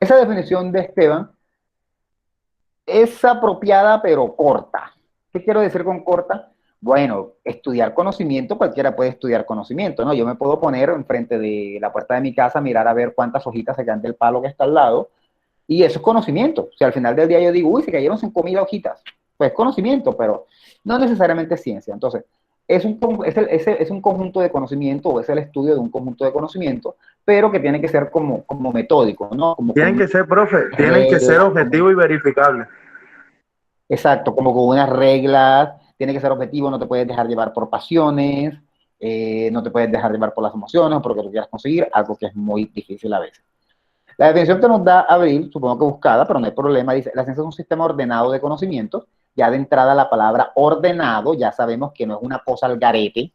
Esa definición de Esteban es apropiada pero corta. ¿Qué quiero decir con corta? Bueno, estudiar conocimiento, cualquiera puede estudiar conocimiento, ¿no? Yo me puedo poner enfrente de la puerta de mi casa, mirar a ver cuántas hojitas se caen del palo que está al lado, y eso es conocimiento. O sea, al final del día yo digo, uy, se cayeron 5.000 hojitas. Pues conocimiento, pero no necesariamente ciencia. Entonces, es un conjunto de conocimiento, o es el estudio de un conjunto de conocimiento, pero que tiene que ser como metódico, ¿no? Tienen que ser, profe, tienen que ser objetivos y verificables. Exacto, como con unas reglas, tiene que ser objetivo, no te puedes dejar llevar por pasiones, no te puedes dejar llevar por las emociones, porque tú quieras conseguir algo que es muy difícil a veces. La definición que nos da Abril, supongo que buscada, pero no hay problema, dice, la ciencia es un sistema ordenado de conocimientos. Ya de entrada la palabra ordenado, ya sabemos que no es una cosa al garete.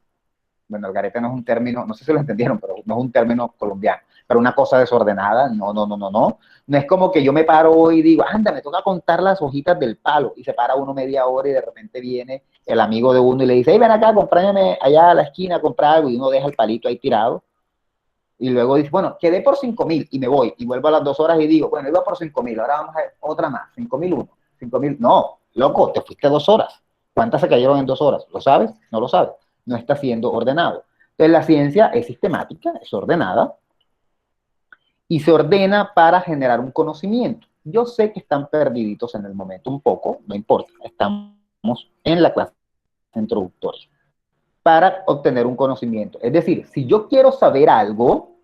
Bueno, el garete no es un término, no sé si lo entendieron, pero no es un término colombiano, pero una cosa desordenada, no. No es como que yo me paro hoy y digo, anda, me toca contar las hojitas del palo, y se para uno media hora y de repente viene el amigo de uno y le dice, hey, ven acá, compráñame allá a la esquina a comprar algo, y uno deja el palito ahí tirado. Y luego dice, bueno, quedé por 5.000 y me voy. Y vuelvo a las 2 horas y digo, bueno, iba por 5.000, ahora vamos a ver otra más, 5.001, 5.000. No, loco, te fuiste 2 horas. ¿Cuántas se cayeron en 2 horas? ¿Lo sabes? No lo sabes. No está siendo ordenado. Entonces la ciencia es sistemática, es ordenada, y se ordena para generar un conocimiento. Yo sé que están perdiditos en el momento un poco, no importa, estamos en la clase introductoria, para obtener un conocimiento. Es decir, si yo quiero saber algo,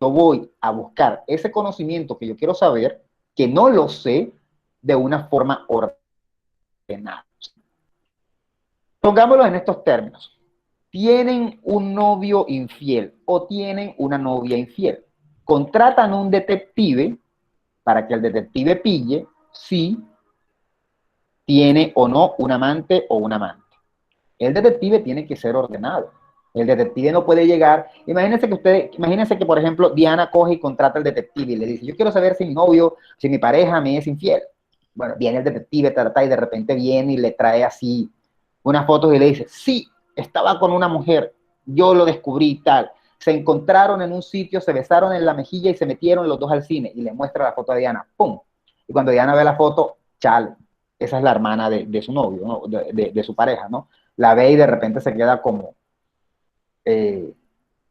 yo voy a buscar ese conocimiento que yo quiero saber, que no lo sé, de una forma ordenada. Pongámoslo en estos términos. Tienen un novio infiel o tienen una novia infiel. Contratan a un detective para que el detective pille si tiene o no un amante o un amante. El detective tiene que ser ordenado. El detective no puede llegar. Imagínense que, por ejemplo, Diana coge y contrata al detective y le dice, yo quiero saber si mi novio, si mi pareja me es infiel. Bueno, viene el detective, trata, y de repente viene y le trae así unas fotos y le dice, sí, estaba con una mujer, yo lo descubrí y tal. Se encontraron en un sitio, se besaron en la mejilla y se metieron los dos al cine. Y le muestra la foto a Diana, ¡pum! Y cuando Diana ve la foto, chale, esa es la hermana de su novio, ¿no? de su pareja, ¿no? La ve y de repente se queda como,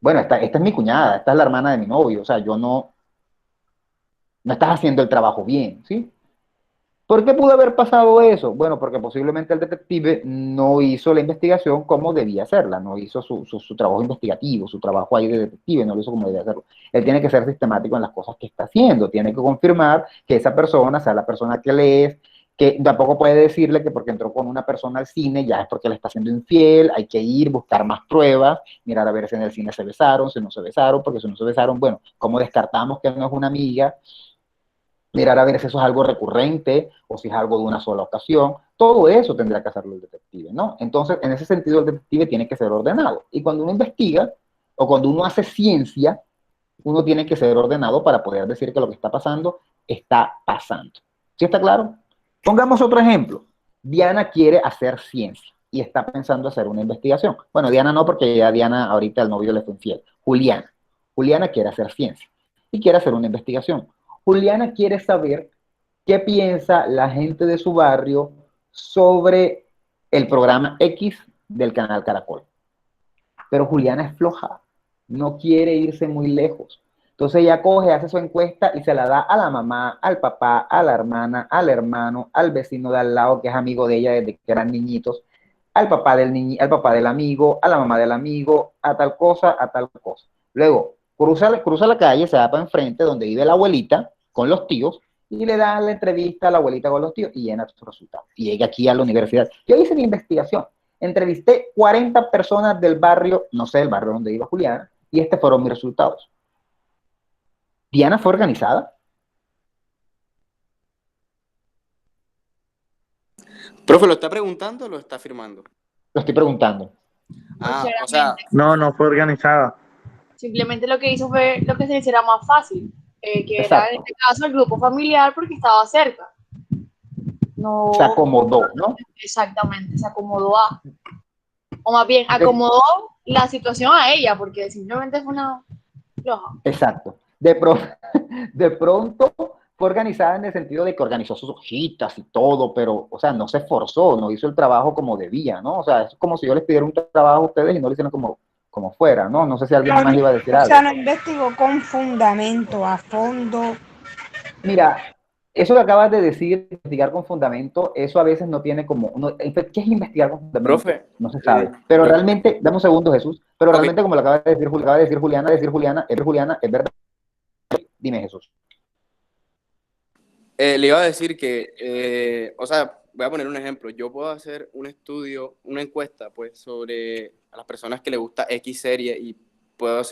bueno, esta es mi cuñada, esta es la hermana de mi novio, o sea, no estás haciendo el trabajo bien, ¿sí? ¿Por qué pudo haber pasado eso? Bueno, porque posiblemente el detective no hizo la investigación como debía hacerla, no hizo su trabajo investigativo, su trabajo ahí de detective, no lo hizo como debía hacerlo. Él tiene que ser sistemático en las cosas que está haciendo, tiene que confirmar que esa persona sea la persona que le es, que tampoco puede decirle que porque entró con una persona al cine ya es porque le está siendo infiel, hay que ir, buscar más pruebas, mirar a ver si en el cine se besaron, si no se besaron, porque si no se besaron, bueno, ¿cómo descartamos que no es una amiga? Mirar a ver si eso es algo recurrente o si es algo de una sola ocasión. Todo eso tendrá que hacerlo el detective, ¿no? Entonces, en ese sentido, el detective tiene que ser ordenado. Y cuando uno investiga o cuando uno hace ciencia, uno tiene que ser ordenado para poder decir que lo que está pasando está pasando. ¿Sí está claro? Pongamos otro ejemplo. Diana quiere hacer ciencia y está pensando hacer una investigación. Bueno, Diana no, porque ya Diana ahorita el novio le fue infiel. Juliana. Juliana quiere hacer ciencia y quiere hacer una investigación. Juliana quiere saber qué piensa la gente de su barrio sobre el programa X del canal Caracol. Pero Juliana es floja, no quiere irse muy lejos. Entonces ella coge, hace su encuesta y se la da a la mamá, al papá, a la hermana, al hermano, al vecino de al lado que es amigo de ella desde que eran niñitos, al papá al papá del amigo, a la mamá del amigo, a tal cosa, a tal cosa. Luego cruza la calle, se va para enfrente donde vive la abuelita con los tíos y le da la entrevista a la abuelita con los tíos y llena sus resultados. Y llega aquí a la universidad. Yo hice mi investigación. Entrevisté 40 personas del barrio, no sé, del barrio donde iba Juliana, y estos fueron mis resultados. ¿Diana fue organizada? Profe, ¿lo está preguntando o lo está afirmando? Lo estoy preguntando. Ah, o sea, No fue organizada. Simplemente lo que hizo fue lo que se le hiciera más fácil, que era Exacto. en este caso el grupo familiar porque estaba cerca. No, Se acomodó, ¿no? exactamente, se acomodó o más bien acomodó la situación a ella, porque simplemente fue una floja. Exacto. De pronto fue organizada en el sentido de que organizó sus hojitas y todo, pero, o sea, no se esforzó, no hizo el trabajo como debía, ¿no? O sea, es como si yo les pidiera un trabajo a ustedes y no lo hicieron como fuera, ¿no? No sé si alguien más iba a decir O algo. sea, no investigó con fundamento, a fondo. Mira, eso que acabas de decir, investigar con fundamento, eso a veces no tiene como, ¿qué es investigar con fundamento? Profe, No se sabe. Pero realmente, dame un segundo, Jesús, pero ok. realmente como lo acaba de decir Juliana, es verdad. Dime, Jesús. Le iba a decir que, o sea, voy a poner un ejemplo. Yo puedo hacer un estudio, una encuesta, pues, sobre a las personas que les gusta X serie y puedo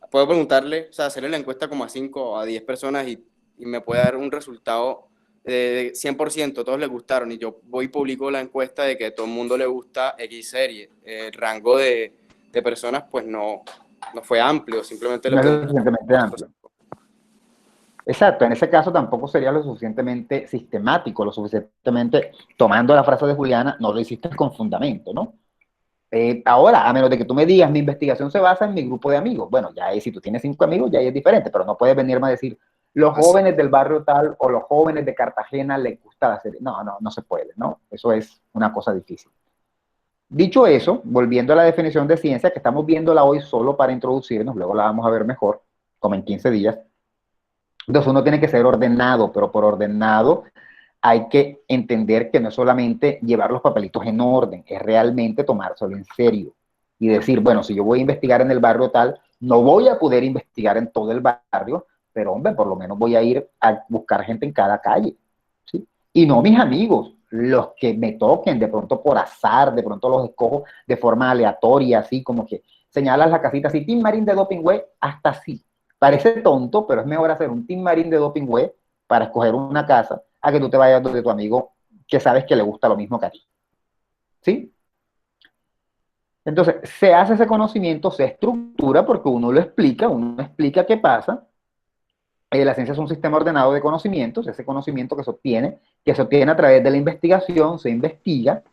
preguntarle, o sea, hacerle la encuesta como a 5 o a 10 personas y me puede dar un resultado de 100%, todos les gustaron y yo voy y publico la encuesta de que a todo el mundo le gusta X serie. El rango de personas, pues, no fue amplio, simplemente le No es lo pregunté. suficientemente amplio. Exacto, en ese caso tampoco sería lo suficientemente sistemático, lo suficientemente, tomando la frase de Juliana, no lo hiciste con fundamento, ¿no? Ahora, a menos de que tú me digas, mi investigación se basa en mi grupo de amigos, bueno, ya es, si tú tienes 5 amigos, ya es diferente, pero no puedes venirme a decir, los jóvenes del barrio tal o los jóvenes de Cartagena les gusta la serie. No se puede, ¿no? Eso es una cosa difícil. Dicho eso, volviendo a la definición de ciencia, que estamos viéndola hoy solo para introducirnos, luego la vamos a ver mejor, como en 15 días. Entonces uno tiene que ser ordenado, pero por ordenado hay que entender que no es solamente llevar los papelitos en orden, es realmente tomárselo en serio y decir, bueno, si yo voy a investigar en el barrio tal, no voy a poder investigar en todo el barrio, pero hombre, por lo menos voy a ir a buscar gente en cada calle, ¿sí? Y no mis amigos, los que me toquen de pronto por azar, de pronto los escojo de forma aleatoria, así como que señalas la casita así, Team Marín de Doping Web, hasta así. Parece tonto, pero es mejor hacer un Team Marín de Doping Web para escoger una casa a que tú te vayas donde tu amigo que sabes que le gusta lo mismo que a ti. ¿Sí? Entonces, se hace ese conocimiento, se estructura porque uno explica qué pasa. La ciencia es un sistema ordenado de conocimientos, ese conocimiento que se obtiene a través de la investigación, se investiga,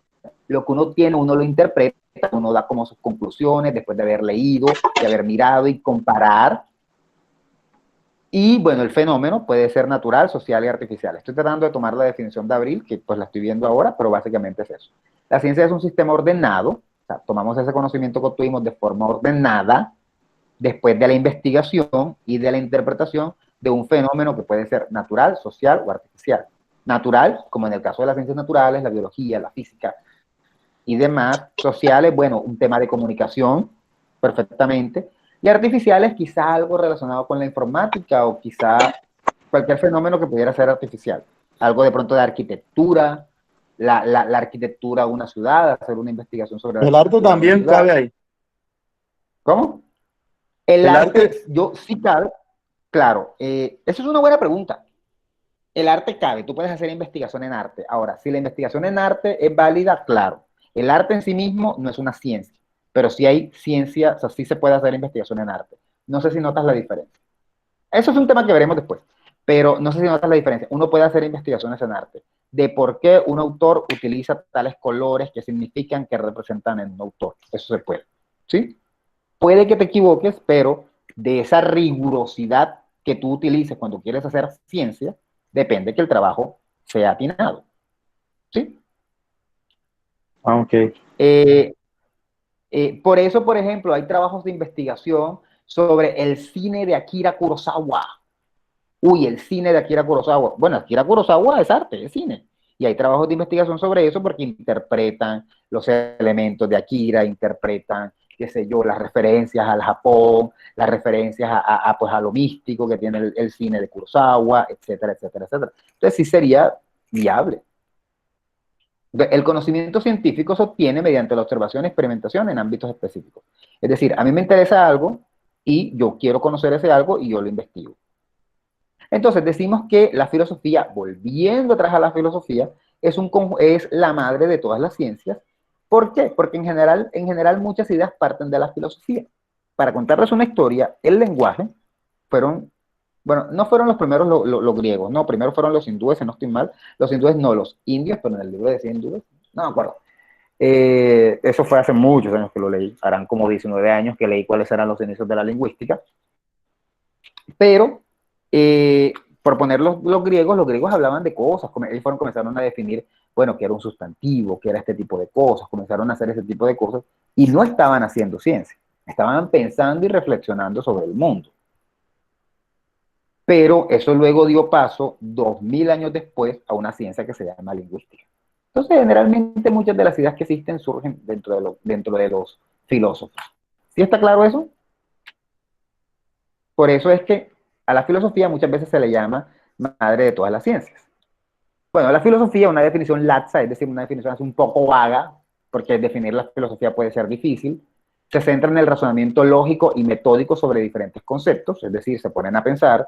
lo que uno tiene, uno lo interpreta, uno da como sus conclusiones después de haber leído, de haber mirado y comparar. Y bueno, el fenómeno puede ser natural, social y artificial. Estoy tratando de tomar la definición de Abril, que pues la estoy viendo ahora, pero básicamente es eso. La ciencia es un sistema ordenado, o sea, tomamos ese conocimiento que obtuvimos de forma ordenada, después de la investigación y de la interpretación de un fenómeno que puede ser natural, social o artificial. Natural, como en el caso de las ciencias naturales, la biología, la física y demás. Sociales, bueno, un tema de comunicación, perfectamente. Y artificiales, quizá algo relacionado con la informática o quizá cualquier fenómeno que pudiera ser artificial. Algo de pronto de arquitectura, la arquitectura de una ciudad, hacer una investigación sobre El arte también cabe ahí. ¿Cómo? El arte, yo sí cabe, claro. Eso es una buena pregunta. El arte cabe, tú puedes hacer investigación en arte. Ahora, si la investigación en arte es válida, claro. El arte en sí mismo no es una ciencia, pero sí hay ciencia, o sea, sí se puede hacer investigación en arte. No sé si notas la diferencia. Eso es un tema que veremos después, pero no sé si notas la diferencia. Uno puede hacer investigaciones en arte de por qué un autor utiliza tales colores que significan que representan en un autor. Eso se puede, ¿sí? Puede que te equivoques, pero de esa rigurosidad que tú utilices cuando quieres hacer ciencia, depende que el trabajo sea atinado, ¿sí? Ok. Por eso, por ejemplo, hay trabajos de investigación sobre el cine de Akira Kurosawa. Uy, el cine de Akira Kurosawa. Bueno, Akira Kurosawa es arte, es cine. Y hay trabajos de investigación sobre eso porque interpretan los elementos de Akira, interpretan, qué sé yo, las referencias al Japón, las referencias pues, a lo místico que tiene el cine de Kurosawa, etcétera, etcétera, etcétera. Entonces sí sería viable. El conocimiento científico se obtiene mediante la observación y experimentación en ámbitos específicos. Es decir, a mí me interesa algo y yo quiero conocer ese algo y yo lo investigo. Entonces decimos que la filosofía, volviendo atrás a la filosofía, es la madre de todas las ciencias. ¿Por qué? Porque en general muchas ideas parten de la filosofía. Para contarles una historia, el lenguaje bueno, no fueron los primeros los griegos, no, primero fueron los hindúes, si no estoy mal, los hindúes no, los indios, pero en el libro decía hindúes, no me acuerdo. Eso fue hace muchos años que lo leí, harán como 19 años que leí cuáles eran los inicios de la lingüística, pero por poner los griegos hablaban de cosas, ellos comenzaron a definir, bueno, qué era un sustantivo, qué era este tipo de cosas, comenzaron a hacer ese tipo de cosas, y no estaban haciendo ciencia, estaban pensando y reflexionando sobre el mundo. Pero eso luego dio paso, 2000 años después, a una ciencia que se llama lingüística. Entonces, generalmente muchas de las ideas que existen surgen dentro de los filósofos. ¿Sí está claro eso? Por eso es que a la filosofía muchas veces se le llama madre de todas las ciencias. Bueno, la filosofía, una definición laxa, es decir, una definición así un poco vaga, porque definir la filosofía puede ser difícil, se centra en el razonamiento lógico y metódico sobre diferentes conceptos, es decir, se ponen a pensar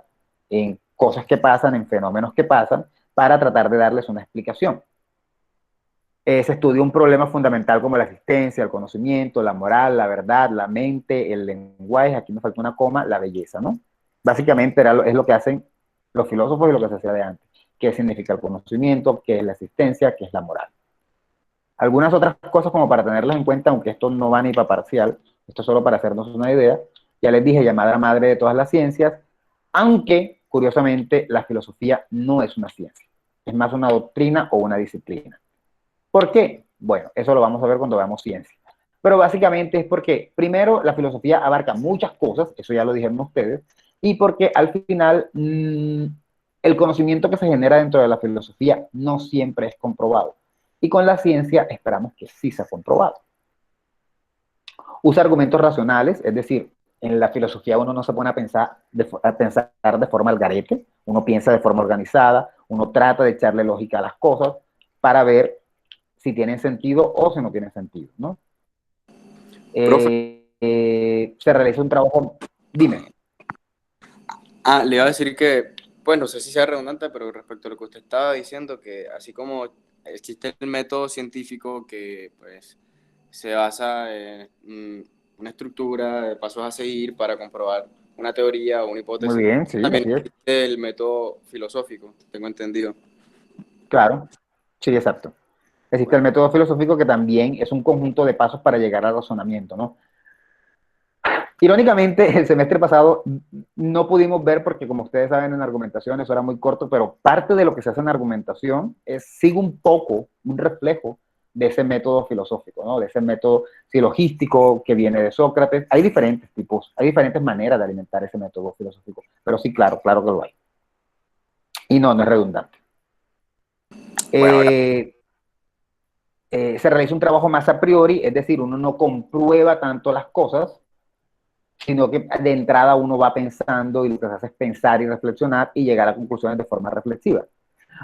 en cosas que pasan, en fenómenos que pasan, para tratar de darles una explicación. Se estudia un problema fundamental como la existencia, el conocimiento, la moral, la verdad, la mente, el lenguaje, aquí me falta una coma, la belleza, ¿no? Básicamente es lo que hacen los filósofos y lo que se hacía de antes. ¿Qué significa el conocimiento? ¿Qué es la existencia? ¿Qué es la moral? Algunas otras cosas como para tenerlas en cuenta, aunque esto no va ni para parcial, esto es solo para hacernos una idea. Ya les dije, llamada madre de todas las ciencias, aunque, curiosamente, la filosofía no es una ciencia, es más una doctrina o una disciplina. ¿Por qué? Bueno, eso lo vamos a ver cuando veamos ciencia. Pero básicamente es porque, primero, la filosofía abarca muchas cosas, eso ya lo dijeron ustedes, y porque al final el conocimiento que se genera dentro de la filosofía no siempre es comprobado. Y con la ciencia esperamos que sí sea comprobado. Usa argumentos racionales, es decir, en la filosofía uno no se pone a pensar de forma al garete, uno piensa de forma organizada, uno trata de echarle lógica a las cosas para ver si tienen sentido o si no tienen sentido, ¿no? Se realiza un trabajo, dime. Le iba a decir que, pues no sé si sea redundante, pero respecto a lo que usted estaba diciendo, que así como existe el método científico que pues se basa en una estructura de pasos a seguir para comprobar una teoría o una hipótesis, Muy bien, sí, también así es. existe el método filosófico, tengo entendido. Claro, sí, exacto. Existe el método filosófico que también es un conjunto de pasos para llegar al razonamiento, ¿no? Irónicamente, el semestre pasado no pudimos ver, porque como ustedes saben en argumentación eso era muy corto, pero parte de lo que se hace en argumentación sigue un poco, un reflejo de ese método filosófico, ¿no? De ese método silogístico que viene de Sócrates. Hay diferentes tipos, hay diferentes maneras de alimentar ese método filosófico, pero sí, claro, claro que lo hay. Y no es redundante. Se realiza un trabajo más a priori, es decir, uno no comprueba tanto las cosas, sino que de entrada uno va pensando y lo que se hace es pensar y reflexionar y llegar a conclusiones de forma reflexiva.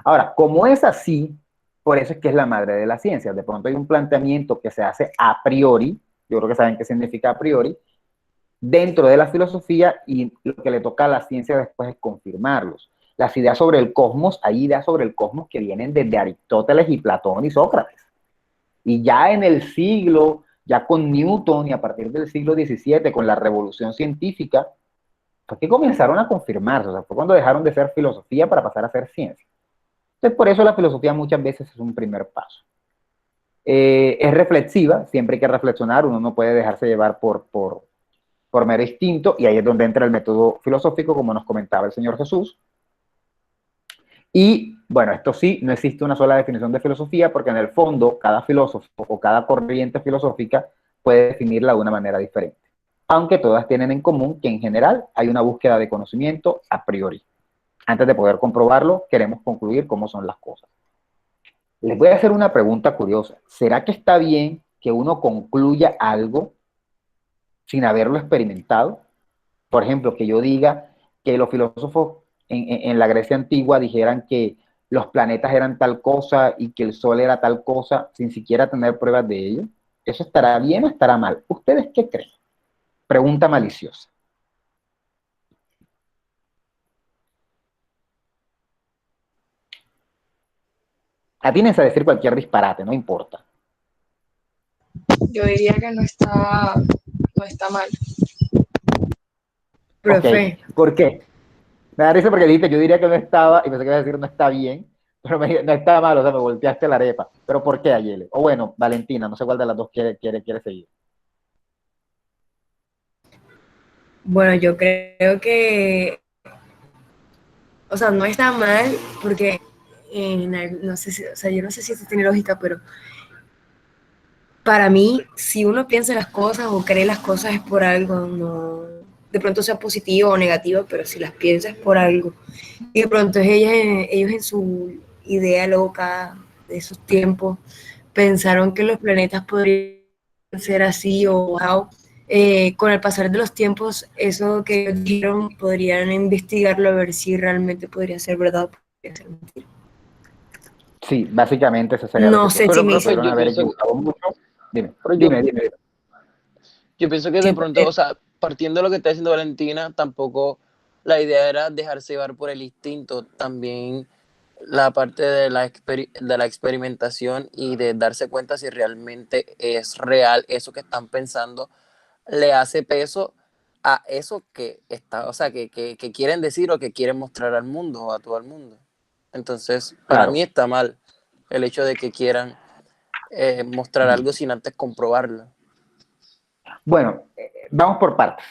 Ahora, como es así, por eso es que es la madre de la ciencia. De pronto hay un planteamiento que se hace a priori, yo creo que saben qué significa a priori, dentro de la filosofía, y lo que le toca a la ciencia después es confirmarlos. Las ideas sobre el cosmos, hay ideas sobre el cosmos que vienen desde Aristóteles y Platón y Sócrates. Y ya en el siglo, ya con Newton y a partir del siglo XVII, con la revolución científica, fue que comenzaron a confirmarse, o sea, fue cuando dejaron de ser filosofía para pasar a ser ciencia. Entonces, por eso la filosofía muchas veces es un primer paso. Es reflexiva, siempre hay que reflexionar, uno no puede dejarse llevar por mero instinto, y ahí es donde entra el método filosófico, como nos comentaba el Señor Jesús. Y bueno, esto sí, no existe una sola definición de filosofía, porque en el fondo cada filósofo o cada corriente filosófica puede definirla de una manera diferente, aunque todas tienen en común que en general hay una búsqueda de conocimiento a priori. Antes de poder comprobarlo, queremos concluir cómo son las cosas. Les voy a hacer una pregunta curiosa. ¿Será que está bien que uno concluya algo sin haberlo experimentado? Por ejemplo, que yo diga que los filósofos en la Grecia antigua dijeran que los planetas eran tal cosa y que el Sol era tal cosa sin siquiera tener pruebas de ello. ¿Eso estará bien o estará mal? ¿Ustedes qué creen? Pregunta maliciosa. Atínense a decir cualquier disparate, no importa. Yo diría que no está mal. Profe. Okay. ¿Por qué? Me da risa porque dijiste, yo diría que no estaba, y pensé que iba a decir no está bien, pero no está mal, o sea, me volteaste la arepa. ¿Pero por qué, Ayele? O bueno, Valentina, no sé cuál de las dos quiere seguir. Bueno, yo creo que, o sea, no está mal porque, no sé si, o sea, yo no sé si esto tiene lógica, pero para mí, si uno piensa las cosas o cree las cosas es por algo, no, de pronto sea positivo o negativo, pero si las piensas es por algo. Y de pronto ellos en su idea loca de esos tiempos pensaron que los planetas podrían ser así o wow. Con el pasar de los tiempos, eso que ellos dijeron, podrían investigarlo a ver si realmente podría ser verdad o podría ser mentira. Sí, básicamente eso sería no lo que sé si me hizo. haber equivocado mucho. Dime. Yo pienso que de pronto, o sea, partiendo de lo que está diciendo Valentina, tampoco la idea era dejarse llevar por el instinto, también la parte de la experimentación y de darse cuenta si realmente es real eso que están pensando, le hace peso a eso que está, o sea, que quieren decir o que quieren mostrar al mundo o a todo el mundo. Entonces, para mí está mal el hecho de que quieran mostrar algo sin antes comprobarlo. Bueno, vamos por partes.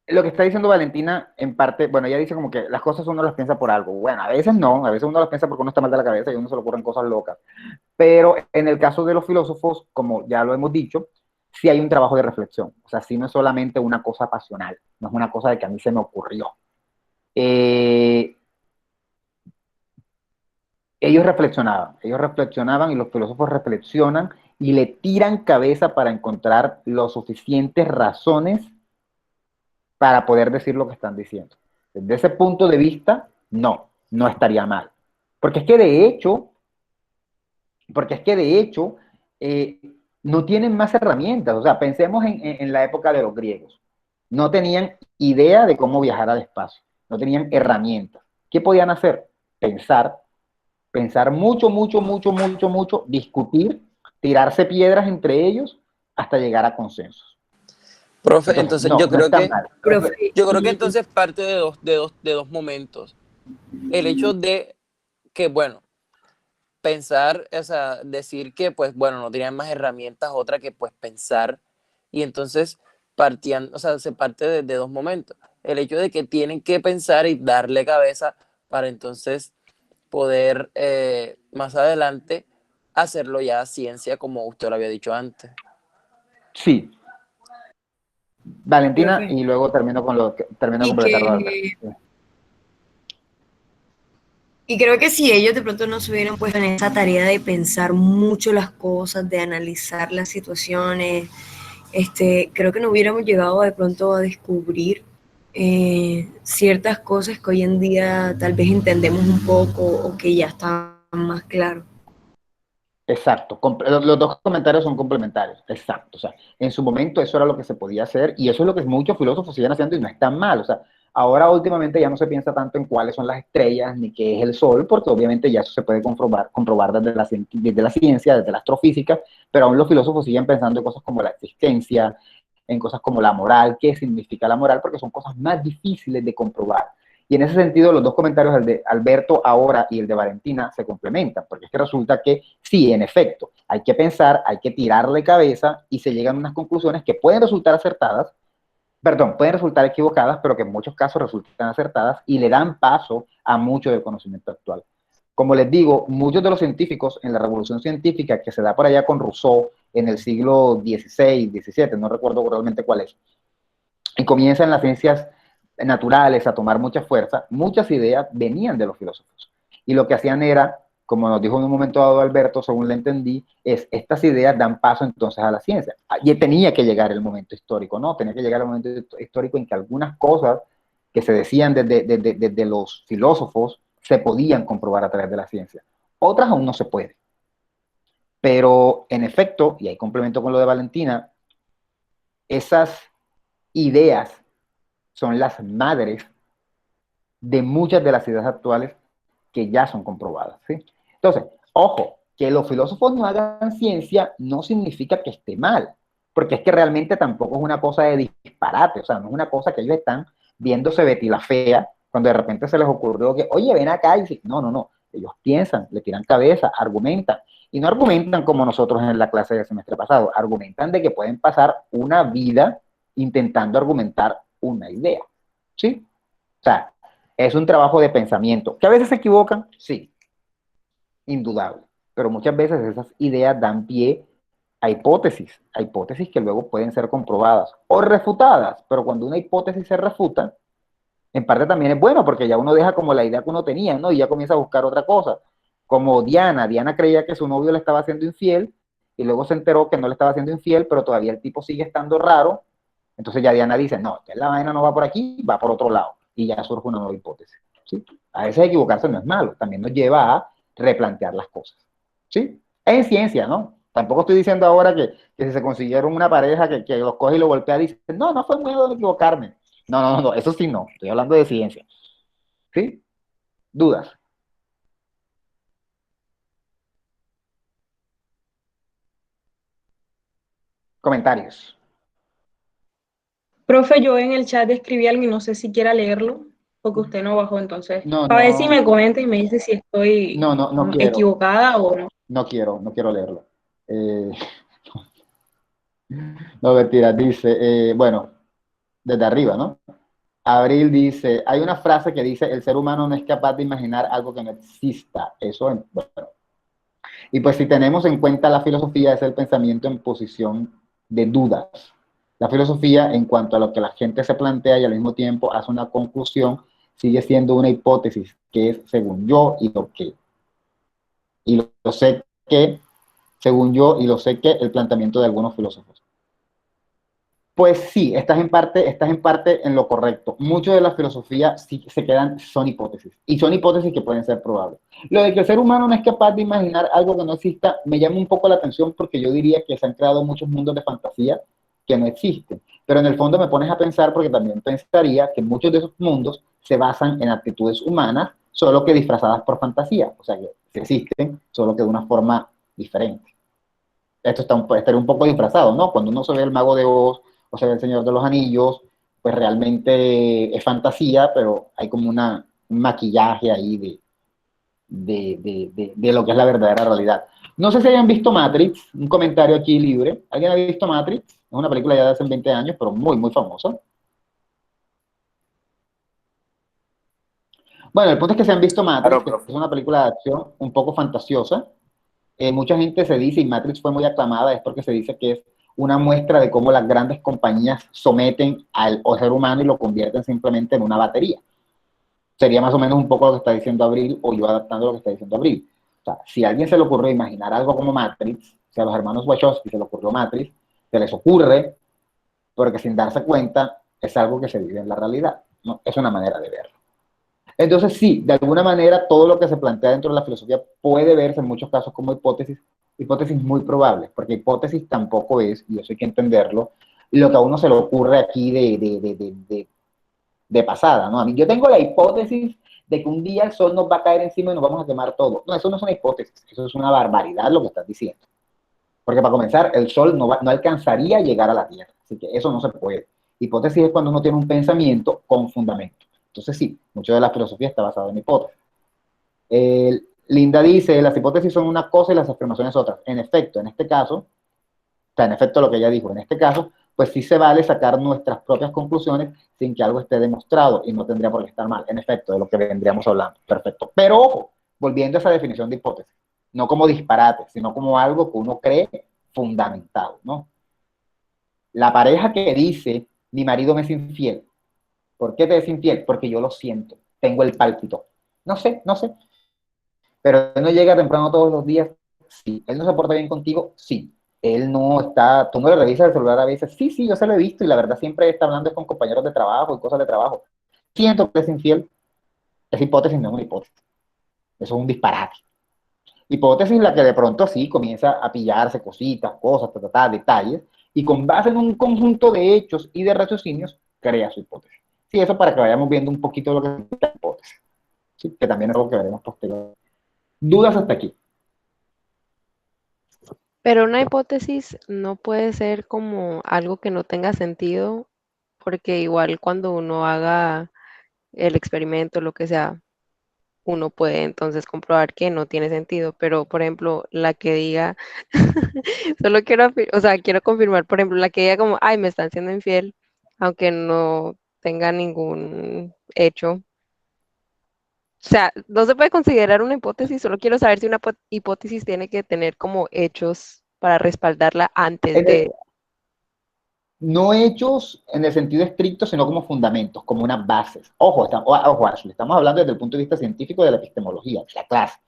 lo que está diciendo Valentina, en parte, bueno, ella dice como que las cosas uno las piensa por algo. Bueno, a veces no, a veces uno las piensa porque uno está mal de la cabeza y a uno se le ocurren cosas locas. Pero en el caso de los filósofos, como ya lo hemos dicho, sí hay un trabajo de reflexión. O sea, sí no es solamente una cosa pasional, no es una cosa de que a mí se me ocurrió. Ellos reflexionaban y los filósofos reflexionan y le tiran cabeza para encontrar las suficientes razones para poder decir lo que están diciendo. Desde ese punto de vista, no estaría mal. Porque es que de hecho, no tienen más herramientas. O sea, pensemos en la época de los griegos. No tenían idea de cómo viajar al espacio. No tenían herramientas. ¿Qué podían hacer? Pensar mucho, discutir, tirarse piedras entre ellos hasta llegar a consensos. Profe, entonces no yo creo está que mal. entonces parte de dos momentos. El hecho de que, bueno, pensar, o sea, decir que, pues, bueno, no tenían más herramientas, otra que, pues, pensar, y entonces partían, o sea, se parte de dos momentos. El hecho de que tienen que pensar y darle cabeza para entonces poder más adelante hacerlo ya ciencia, como usted lo había dicho antes. Sí. Valentina, Profe. y luego termino con Y completar lo que, de y creo que si ellos de pronto no se hubieran puesto en esa tarea de pensar mucho las cosas, de analizar las situaciones, creo que no hubiéramos llegado de pronto a descubrir ciertas cosas que hoy en día tal vez entendemos un poco o que ya están más claros. Exacto, los dos comentarios son complementarios, exacto, o sea, en su momento eso era lo que se podía hacer y eso es lo que muchos filósofos siguen haciendo y no es tan mal, o sea, ahora últimamente ya no se piensa tanto en cuáles son las estrellas ni qué es el sol, porque obviamente ya eso se puede comprobar desde la ciencia, desde la astrofísica, pero aún los filósofos siguen pensando en cosas como la existencia, en cosas como la moral, qué significa la moral, porque son cosas más difíciles de comprobar. Y en ese sentido, los dos comentarios, el de Alberto ahora y el de Valentina, se complementan, porque es que resulta que sí, en efecto, hay que pensar, hay que tirarle cabeza y se llegan a unas conclusiones que pueden resultar acertadas, perdón, pueden resultar equivocadas, pero que en muchos casos resultan acertadas y le dan paso a mucho del conocimiento actual. Como les digo, muchos de los científicos en la revolución científica que se da por allá con Rousseau en el siglo XVI, XVII, no recuerdo realmente cuál es, y comienzan las ciencias naturales a tomar mucha fuerza, muchas ideas venían de los filósofos. Y lo que hacían era, como nos dijo en un momento dado Alberto, según le entendí, es estas ideas dan paso entonces a la ciencia. Y tenía que llegar el momento histórico, ¿no? Tenía que llegar el momento histórico en que algunas cosas que se decían desde los filósofos se podían comprobar a través de la ciencia. Otras aún no se puede. Pero en efecto, y ahí complemento con lo de Valentina, esas ideas son las madres de muchas de las ideas actuales que ya son comprobadas, ¿sí? Entonces, ojo, que los filósofos no hagan ciencia no significa que esté mal, porque es que realmente tampoco es una cosa de disparate, o sea, no es una cosa que ellos están viéndose Betty la Fea, cuando de repente se les ocurrió que, oye, ven acá y dicen, no, ellos piensan, le tiran cabeza, argumentan, y no argumentan como nosotros en la clase del semestre pasado, argumentan de que pueden pasar una vida intentando argumentar una idea, ¿sí? O sea, es un trabajo de pensamiento. ¿Que a veces se equivocan? Sí, indudable. Pero muchas veces esas ideas dan pie a hipótesis que luego pueden ser comprobadas o refutadas. Pero cuando una hipótesis se refuta, en parte también es bueno porque ya uno deja como la idea que uno tenía, ¿no? Y ya comienza a buscar otra cosa. Como Diana creía que su novio le estaba haciendo infiel y luego se enteró que no le estaba haciendo infiel, pero todavía el tipo sigue estando raro. Entonces ya Diana dice, no, que la vaina no va por aquí, va por otro lado. Y ya surge una nueva hipótesis. ¿Sí? A veces equivocarse no es malo, también nos lleva a replantear las cosas. ¿Sí? En ciencia, ¿no? Tampoco estoy diciendo ahora que si se consiguieron una pareja que los coge y lo golpea, dice, no fue miedo de equivocarme. No, eso sí no, estoy hablando de ciencia. ¿Sí? ¿Dudas? Comentarios. Profe, yo en el chat escribí algo y no sé si quiera leerlo, porque usted no bajó, entonces, No, a ver si no, me comenta y me dice si estoy no quiero. equivocada o no. No quiero leerlo. No, mentira, dice, bueno, desde arriba, ¿no? Abril dice, hay una frase que dice, el ser humano no es capaz de imaginar algo que no exista. Eso, bueno. Y pues si tenemos en cuenta la filosofía, es el pensamiento en posición de dudas. La filosofía, en cuanto a lo que la gente se plantea y al mismo tiempo hace una conclusión, sigue siendo una hipótesis, que es según yo y lo que. Y lo sé que, según yo y lo sé que, el planteamiento de algunos filósofos. Pues sí, estás en parte en lo correcto. Mucho de la filosofía sí se quedan, son hipótesis. Y son hipótesis que pueden ser probables. Lo de que el ser humano no es capaz de imaginar algo que no exista, me llama un poco la atención porque yo diría que se han creado muchos mundos de fantasía que no existen. Pero en el fondo me pones a pensar porque también pensaría que muchos de esos mundos se basan en actitudes humanas, solo que disfrazadas por fantasía. O sea que existen, solo que de una forma diferente. Esto estaría un poco disfrazado, ¿no? Cuando uno se ve el Mago de Oz, o sea, el Señor de los Anillos, pues realmente es fantasía, pero hay como un maquillaje ahí de lo que es la verdadera realidad. No sé si hayan visto Matrix, un comentario aquí libre. ¿Alguien ha visto Matrix? Es una película ya de hace 20 años, pero muy, muy famosa. Bueno, el punto es que se han visto Matrix, que es una película de acción un poco fantasiosa. Mucha gente se dice, y Matrix fue muy aclamada, es porque se dice que es una muestra de cómo las grandes compañías someten al ser humano y lo convierten simplemente en una batería. Sería más o menos un poco lo que está diciendo Abril, o yo adaptando lo que está diciendo Abril. O sea, si a alguien se le ocurrió imaginar algo como Matrix, si a los hermanos Wachowski se le ocurrió Matrix, se les ocurre, porque sin darse cuenta es algo que se vive en la realidad, ¿no? Es una manera de verlo. Entonces sí, de alguna manera todo lo que se plantea dentro de la filosofía puede verse en muchos casos como hipótesis muy probables, porque hipótesis tampoco es, y eso hay que entenderlo, lo que a uno se le ocurre aquí de pasada, ¿no? A mí, yo tengo la hipótesis de que un día el sol nos va a caer encima y nos vamos a quemar todo. No, eso no es una hipótesis, eso es una barbaridad lo que estás diciendo. Porque para comenzar, el sol no alcanzaría a llegar a la Tierra, así que eso no se puede. Hipótesis es cuando uno tiene un pensamiento con fundamento. Entonces sí, mucho de la filosofía está basado en hipótesis. Linda dice, las hipótesis son una cosa y las afirmaciones otras. En efecto, en este caso, o sea, en efecto lo que ella dijo, en este caso, pues sí se vale sacar nuestras propias conclusiones sin que algo esté demostrado y no tendría por qué estar mal. En efecto, de lo que vendríamos hablando. Perfecto. Pero ojo, volviendo a esa definición de hipótesis, no como disparate, sino como algo que uno cree fundamentado, ¿no? La pareja que dice, mi marido me es infiel. ¿Por qué te es infiel? Porque yo lo siento, tengo el pálpito. No sé. Pero él no llega temprano todos los días, sí. Él no se porta bien contigo, sí. Él no está, tú no le revisas el celular a veces, sí, yo se lo he visto y la verdad siempre está hablando con compañeros de trabajo y cosas de trabajo. Siento que es infiel. Esa hipótesis no es una hipótesis. Eso es un disparate. Hipótesis la que de pronto sí comienza a pillarse cositas, cosas, detalles, y con base en un conjunto de hechos y de raciocinios, crea su hipótesis. Sí, eso para que vayamos viendo un poquito lo que significa la hipótesis. Sí, que también es algo que veremos posteriormente. ¿Dudas hasta aquí? Pero una hipótesis no puede ser como algo que no tenga sentido, porque igual cuando uno haga el experimento, lo que sea, uno puede entonces comprobar que no tiene sentido. Pero, por ejemplo, la que diga, solo quiero, o sea, quiero confirmar, por ejemplo, la que diga como, ay, me están siendo infiel, aunque no tenga ningún hecho. O sea, no se puede considerar una hipótesis, solo quiero saber si una hipótesis tiene que tener como hechos para respaldarla antes de... No hechos en el sentido estricto, sino como fundamentos, como unas bases. Ojo, Ashley, estamos hablando desde el punto de vista científico de la epistemología, de la clase.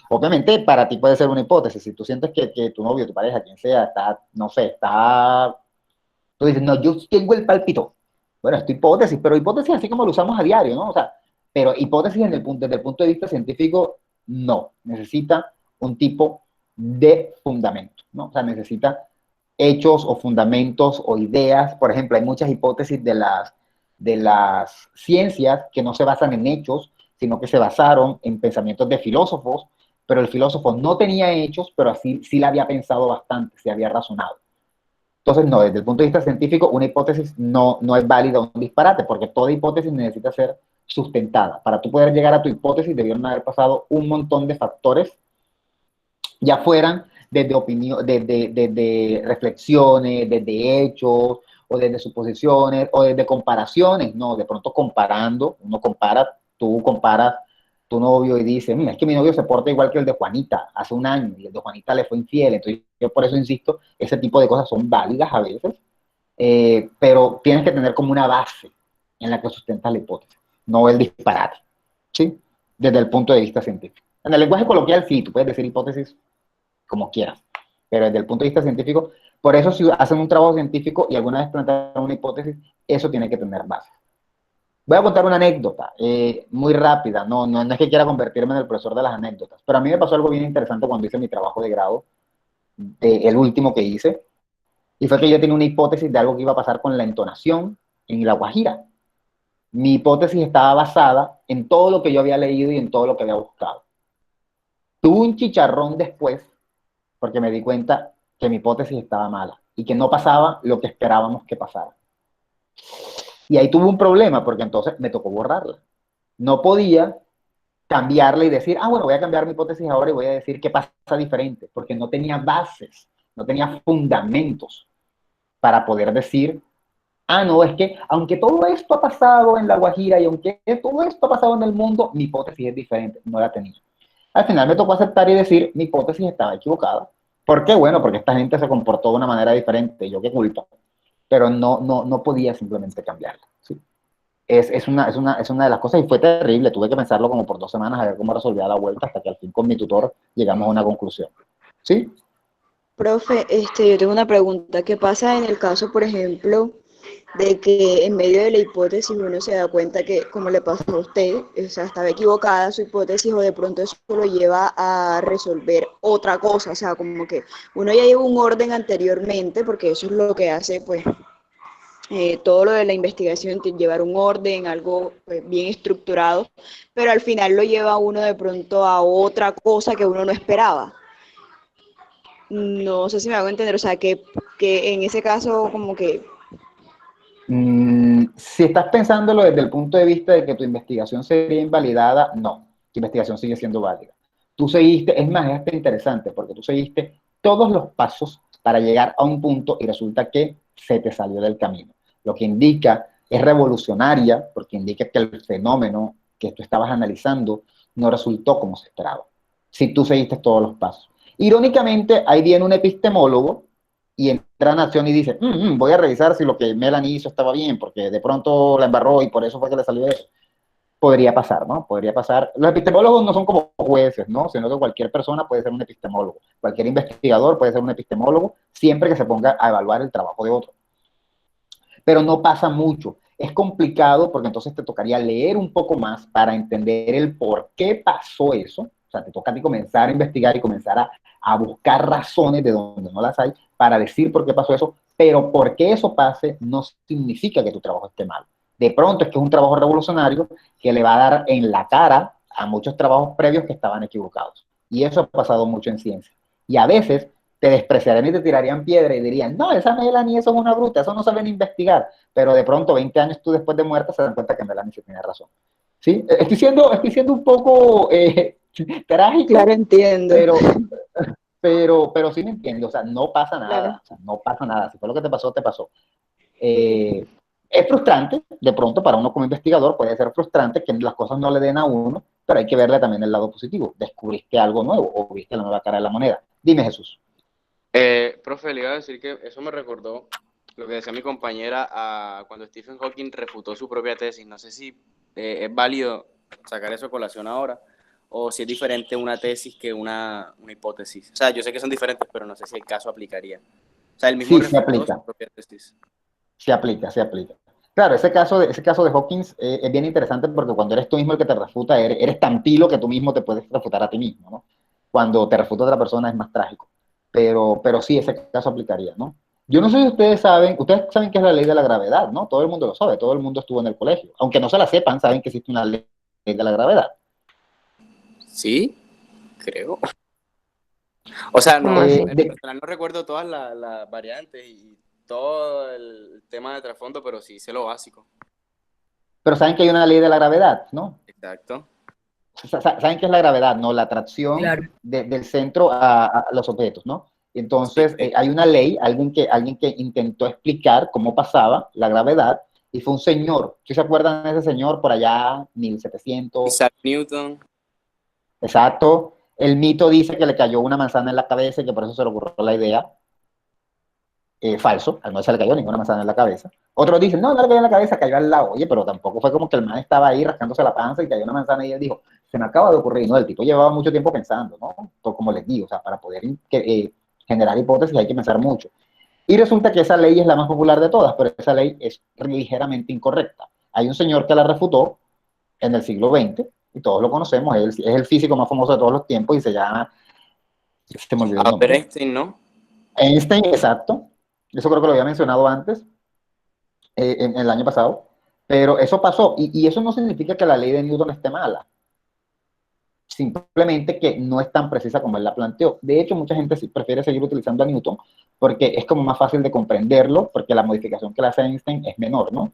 Obviamente, para ti puede ser una hipótesis. Si tú sientes que tu novio, tu pareja, quien sea, está, no sé, tú dices, no, yo tengo el pálpito. Bueno, es tu hipótesis, pero hipótesis así como lo usamos a diario, ¿no? O sea, pero hipótesis desde el punto de vista científico, no. Necesita un tipo de fundamento, ¿no? O sea, necesita hechos o fundamentos o ideas. Por ejemplo, hay muchas hipótesis de las ciencias que no se basan en hechos, sino que se basaron en pensamientos de filósofos, pero el filósofo no tenía hechos, pero así sí la había pensado bastante, se había razonado. Entonces, no, desde el punto de vista científico, una hipótesis no es válida o un disparate, porque toda hipótesis necesita ser sustentada. Para tú poder llegar a tu hipótesis, debieron haber pasado un montón de factores, ya fueran desde opinión, desde reflexiones, desde hechos, o desde suposiciones, o desde comparaciones, no, de pronto comparando, tú comparas tu novio y dices, mira, es que mi novio se porta igual que el de Juanita hace un año, y el de Juanita le fue infiel, entonces yo por eso insisto, ese tipo de cosas son válidas a veces, pero tienes que tener como una base en la que sustentas la hipótesis, no el disparate, ¿sí? Desde el punto de vista científico. En el lenguaje coloquial sí, tú puedes decir hipótesis como quieras, pero desde el punto de vista científico, por eso si hacen un trabajo científico y alguna vez plantean una hipótesis, eso tiene que tener base. Voy a contar una anécdota, muy rápida, no es que quiera convertirme en el profesor de las anécdotas, pero a mí me pasó algo bien interesante cuando hice mi trabajo de grado, el último que hice, y fue que yo tenía una hipótesis de algo que iba a pasar con la entonación en La Guajira. Mi hipótesis estaba basada en todo lo que yo había leído y en todo lo que había buscado. Tuve un chicharrón después, porque me di cuenta que mi hipótesis estaba mala y que no pasaba lo que esperábamos que pasara. Y ahí tuve un problema, porque entonces me tocó borrarla. No podía cambiarla y decir, ah, bueno, voy a cambiar mi hipótesis ahora y voy a decir qué pasa diferente, porque no tenía bases, no tenía fundamentos para poder decir, ah, no, es que aunque todo esto ha pasado en La Guajira y aunque todo esto ha pasado en el mundo, mi hipótesis es diferente, no la tenía. Al final me tocó aceptar y decir, mi hipótesis estaba equivocada. ¿Por qué? Bueno, porque esta gente se comportó de una manera diferente, yo qué culpa, pero no podía simplemente cambiarla, ¿sí? Es una de las cosas y fue terrible, tuve que pensarlo como por 2 semanas a ver cómo resolvía la vuelta hasta que al fin con mi tutor llegamos a una conclusión, ¿sí? Profe, yo tengo una pregunta. ¿Qué pasa en el caso, por ejemplo, de que en medio de la hipótesis uno se da cuenta que, como le pasó a usted, o sea, estaba equivocada su hipótesis o de pronto eso lo lleva a resolver otra cosa? O sea, como que uno ya lleva un orden anteriormente, porque eso es lo que hace, pues, todo lo de la investigación, llevar un orden, algo pues, bien estructurado, pero al final lo lleva a uno de pronto a otra cosa que uno no esperaba. No sé si me hago entender, o sea, que en ese caso como que... Si estás pensándolo desde el punto de vista de que tu investigación sería invalidada, no, tu investigación sigue siendo válida. Tú seguiste, es más, es hasta interesante, porque tú seguiste todos los pasos para llegar a un punto y resulta que se te salió del camino. Lo que indica, es revolucionaria, porque indica que el fenómeno que tú estabas analizando no resultó como se esperaba, si tú seguiste todos los pasos. Irónicamente, ahí viene un epistemólogo y entra en acción y dice, voy a revisar si lo que Melanie hizo estaba bien, porque de pronto la embarró y por eso fue que le salió eso. Podría pasar, ¿no? Podría pasar. Los epistemólogos no son como jueces, ¿no? Sino que cualquier persona puede ser un epistemólogo. Cualquier investigador puede ser un epistemólogo, siempre que se ponga a evaluar el trabajo de otro. Pero no pasa mucho. Es complicado porque entonces te tocaría leer un poco más para entender el por qué pasó eso. O sea, te toca a ti comenzar a investigar y comenzar a buscar razones de donde no las hay para decir por qué pasó eso, pero porque eso pase no significa que tu trabajo esté mal. De pronto es que es un trabajo revolucionario que le va a dar en la cara a muchos trabajos previos que estaban equivocados. Y eso ha pasado mucho en ciencia. Y a veces te despreciarían y te tirarían piedra y dirían, no, esa Melanie, eso es una bruta, eso no saben investigar. Pero de pronto, 20 años tú después de muerta, se dan cuenta que Melanie sí tiene razón. ¿Sí? Estoy siendo un poco trágico. Claro, entiendo. Pero sí me entiendo, o sea, no pasa nada, Claro. o sea, no pasa nada, si fue lo que te pasó, te pasó. Es frustrante, de pronto para uno como investigador puede ser frustrante que las cosas no le den a uno, pero hay que verle también el lado positivo, descubriste algo nuevo o viste la nueva cara de la moneda. Dime, Jesús. Profe, le iba a decir que eso me recordó lo que decía mi compañera cuando Stephen Hawking refutó su propia tesis. No sé si es válido sacar eso a colación ahora, o si es diferente una tesis que una hipótesis. O sea, yo sé que son diferentes, pero no sé si el caso aplicaría. O sea, el mismo Sí, se refutó aplica. su propia tesis. Se aplica, se aplica. Claro, ese caso de Hawkins es bien interesante porque cuando eres tú mismo el que te refuta, eres tan pilo que tú mismo te puedes refutar a ti mismo, ¿no? Cuando te refuta otra persona es más trágico. Pero sí, ese caso aplicaría, ¿no? Yo no sé si ustedes saben qué es la ley de la gravedad, ¿no? Todo el mundo lo sabe, todo el mundo estuvo en el colegio. Aunque no se la sepan, saben que existe una ley de la gravedad. Sí, creo. O sea, no, ¿Cómo así? en lo personal no recuerdo todas las variantes y todo el tema de trasfondo, pero sí sé lo básico. Pero saben que hay una ley de la gravedad, ¿no? Exacto. ¿Saben qué es la gravedad? No, la atracción Claro. del centro a los objetos, ¿no? Entonces, hay una ley, alguien que intentó explicar cómo pasaba la gravedad, y fue un señor. ¿Sí se acuerdan de ese señor por allá, 1700? Isaac Newton. Exacto. El mito dice que le cayó una manzana en la cabeza y que por eso se le ocurrió la idea. Falso, no se le cayó ninguna manzana en la cabeza. Otros dicen, no, no le cayó en la cabeza, cayó al lado. Oye, pero tampoco fue como que el man estaba ahí rascándose la panza y cayó una manzana y él dijo, se me acaba de ocurrir. No, el tipo llevaba mucho tiempo pensando, ¿no? Como les digo, o sea, para poder generar hipótesis hay que pensar mucho. Y resulta que esa ley es la más popular de todas, pero esa ley es ligeramente incorrecta. Hay un señor que la refutó en el siglo XX, y todos lo conocemos, es el físico más famoso de todos los tiempos, y se llama... Se me olvidó el nombre. Einstein, ¿no? Einstein, exacto. Eso creo que lo había mencionado antes, en el año pasado. Pero eso pasó, y eso no significa que la ley de Newton esté mala. Simplemente que no es tan precisa como él la planteó. De hecho, mucha gente prefiere seguir utilizando a Newton porque es como más fácil de comprenderlo, porque la modificación que le hace Einstein es menor, ¿no?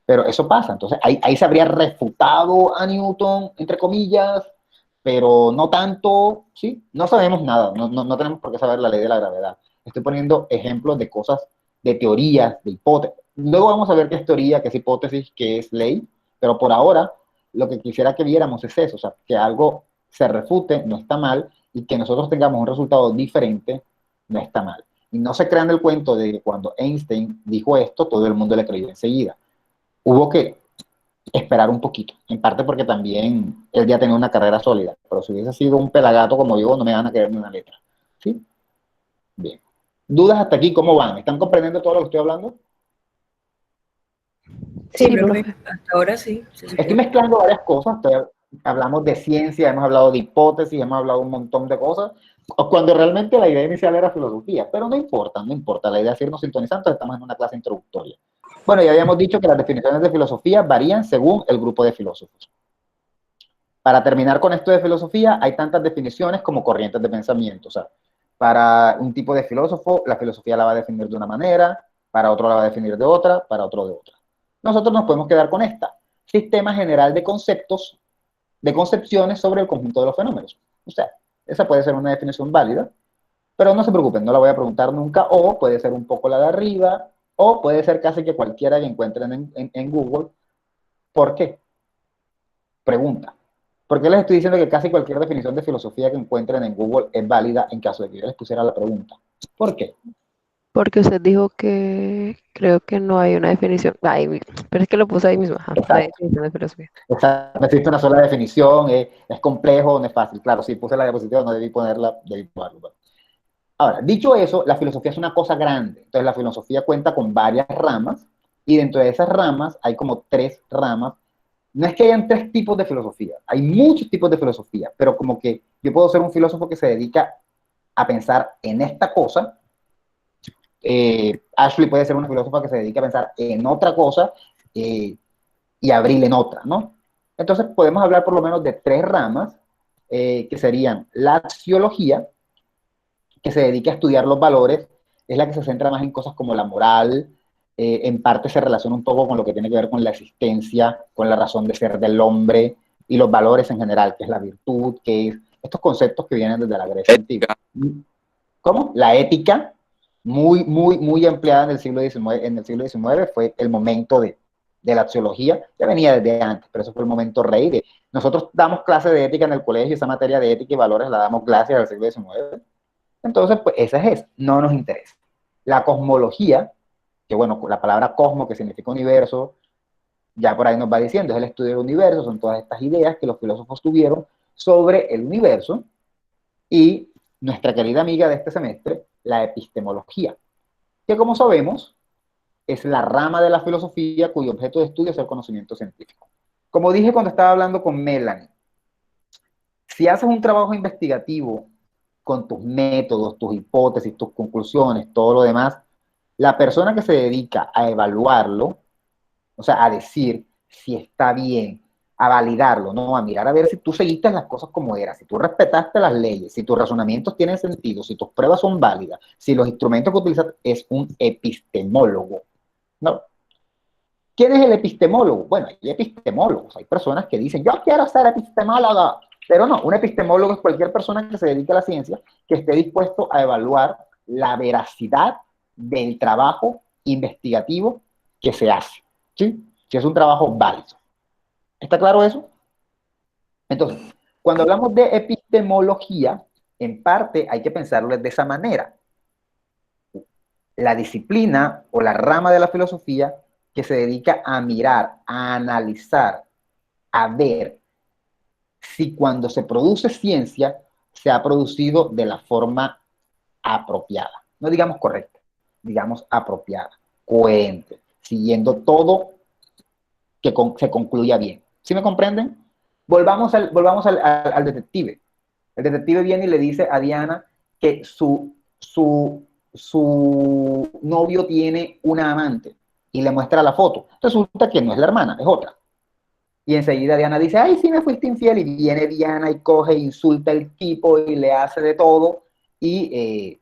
Pero eso pasa. Entonces, ahí se habría refutado a Newton, entre comillas, pero no tanto, ¿sí? No sabemos nada, no tenemos por qué saber la ley de la gravedad. Estoy poniendo ejemplos de cosas, de teorías, de hipótesis. Luego vamos a ver qué es teoría, qué es hipótesis, qué es ley, pero por ahora lo que quisiera que viéramos es eso, o sea, que algo se refute no está mal, y que nosotros tengamos un resultado diferente no está mal. Y no se crean el cuento de que cuando Einstein dijo esto, todo el mundo le creyó enseguida. Hubo que esperar un poquito, en parte porque también él ya tenía una carrera sólida, pero si hubiese sido un pelagato como yo, no me van a creer ni una letra. ¿Sí? Bien. ¿Dudas hasta aquí? ¿Cómo van? ¿Están comprendiendo todo lo que estoy hablando? Sí, profe, hasta ahora sí. Estoy mezclando varias cosas. Hablamos de ciencia, hemos hablado de hipótesis, hemos hablado un montón de cosas, cuando realmente la idea inicial era filosofía, pero no importa, la idea es irnos sintonizando, estamos en una clase introductoria. Bueno, ya habíamos dicho que las definiciones de filosofía varían según el grupo de filósofos. Para terminar con esto de filosofía, hay tantas definiciones como corrientes de pensamiento. O sea, para un tipo de filósofo, la filosofía la va a definir de una manera, para otro la va a definir de otra, para otro de otra. Nosotros nos podemos quedar con esta: sistema general de conceptos, de concepciones sobre el conjunto de los fenómenos. O sea, esa puede ser una definición válida, pero no se preocupen, no la voy a preguntar nunca, o puede ser un poco la de arriba, o puede ser casi que cualquiera que encuentren en Google. ¿Por qué? Pregunta. ¿Por qué les estoy diciendo que casi cualquier definición de filosofía que encuentren en Google es válida en caso de que yo les pusiera la pregunta? ¿Por qué? Porque usted dijo que creo que no hay una definición. Ay, pero es que lo puse ahí mismo. Ajá, la definición de filosofía. Exacto. No existe una sola definición, es complejo, no es fácil. Claro, si puse la diapositiva no debí ponerla, debí ponerlo. Ahora, dicho eso, la filosofía es una cosa grande. Entonces, la filosofía cuenta con varias ramas, y dentro de esas ramas hay como 3 ramas. No es que hayan 3 tipos de filosofía, hay muchos tipos de filosofía, pero como que yo puedo ser un filósofo que se dedica a pensar en esta cosa. Ashley puede ser una filósofa que se dedica a pensar en otra cosa, y Abril en otra, ¿no? Entonces podemos hablar por lo menos de 3 ramas, que serían la axiología, que se dedica a estudiar los valores, es la que se centra más en cosas como la moral, en parte se relaciona un poco con lo que tiene que ver con la existencia, con la razón de ser del hombre, y los valores en general, que es la virtud, que es estos conceptos que vienen desde la Grecia antigua. ¿Cómo? La ética, muy empleada en el siglo XIX, fue el momento de la axiología. Ya venía desde antes, pero eso fue el momento rey. Nosotros damos clases de ética en el colegio, esa materia de ética y valores la damos gracias al siglo XIX. Entonces, pues esa es esa, no nos interesa. La cosmología, que bueno, la palabra cosmo, que significa universo, ya por ahí nos va diciendo, es el estudio del universo, son todas estas ideas que los filósofos tuvieron sobre el universo. Y nuestra querida amiga de este semestre, la epistemología, que como sabemos, es la rama de la filosofía cuyo objeto de estudio es el conocimiento científico. Como dije cuando estaba hablando con Melanie, si haces un trabajo investigativo con tus métodos, tus hipótesis, tus conclusiones, todo lo demás, la persona que se dedica a evaluarlo, o sea, a decir si está bien, a validarlo, ¿no? A mirar a ver si tú seguiste las cosas como eran, si tú respetaste las leyes, si tus razonamientos tienen sentido, si tus pruebas son válidas, si los instrumentos que utilizas, es un epistemólogo, ¿no? ¿Quién es el epistemólogo? Bueno, hay epistemólogos, hay personas que dicen, yo quiero ser epistemólogo, pero no, un epistemólogo es cualquier persona que se dedique a la ciencia, que esté dispuesto a evaluar la veracidad del trabajo investigativo que se hace, ¿sí? Si es un trabajo válido. ¿Está claro eso? Entonces, cuando hablamos de epistemología, en parte hay que pensarlo de esa manera. La disciplina o la rama de la filosofía que se dedica a mirar, a analizar, a ver si cuando se produce ciencia se ha producido de la forma apropiada. No digamos correcta, digamos apropiada, coherente, siguiendo todo que se concluya bien. ¿Sí me comprenden? Volvamos al detective. El detective viene y le dice a Diana que su novio tiene una amante y le muestra la foto. Resulta que no es la hermana, es otra. Y enseguida Diana dice, ay, sí me fuiste infiel. Y viene Diana y coge, insulta al tipo y le hace de todo. Y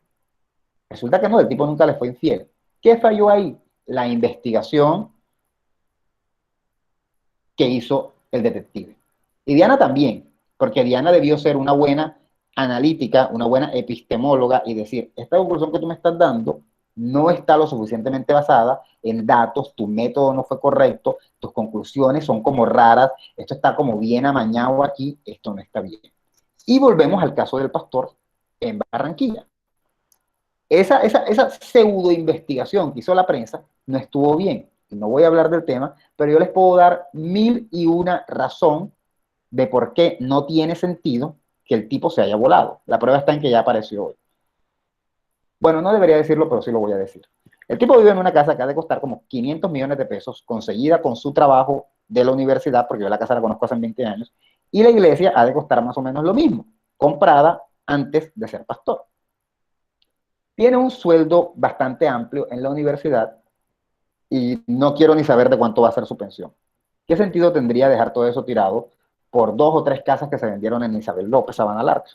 resulta que no, el tipo nunca le fue infiel. ¿Qué falló ahí? La investigación que hizo el detective. Y Diana también, porque Diana debió ser una buena analítica, una buena epistemóloga y decir, esta conclusión que tú me estás dando no está lo suficientemente basada en datos, tu método no fue correcto, tus conclusiones son como raras, esto está como bien amañado aquí, esto no está bien. Y volvemos al caso del pastor en Barranquilla. Esa pseudo investigación que hizo la prensa no estuvo bien. No voy a hablar del tema, pero yo les puedo dar 1001 razón de por qué no tiene sentido que el tipo se haya volado. La prueba está en que ya apareció hoy. Bueno, no debería decirlo, pero sí lo voy a decir. El tipo vive en una casa que ha de costar como 500 millones de pesos, conseguida con su trabajo de la universidad, porque yo la casa la conozco hace 20 años, y la iglesia ha de costar más o menos lo mismo, comprada antes de ser pastor. Tiene un sueldo bastante amplio en la universidad y no quiero ni saber de cuánto va a ser su pensión. ¿Qué sentido tendría dejar todo eso tirado por 2 o 3 casas que se vendieron en Isabel López, Sabana Larga?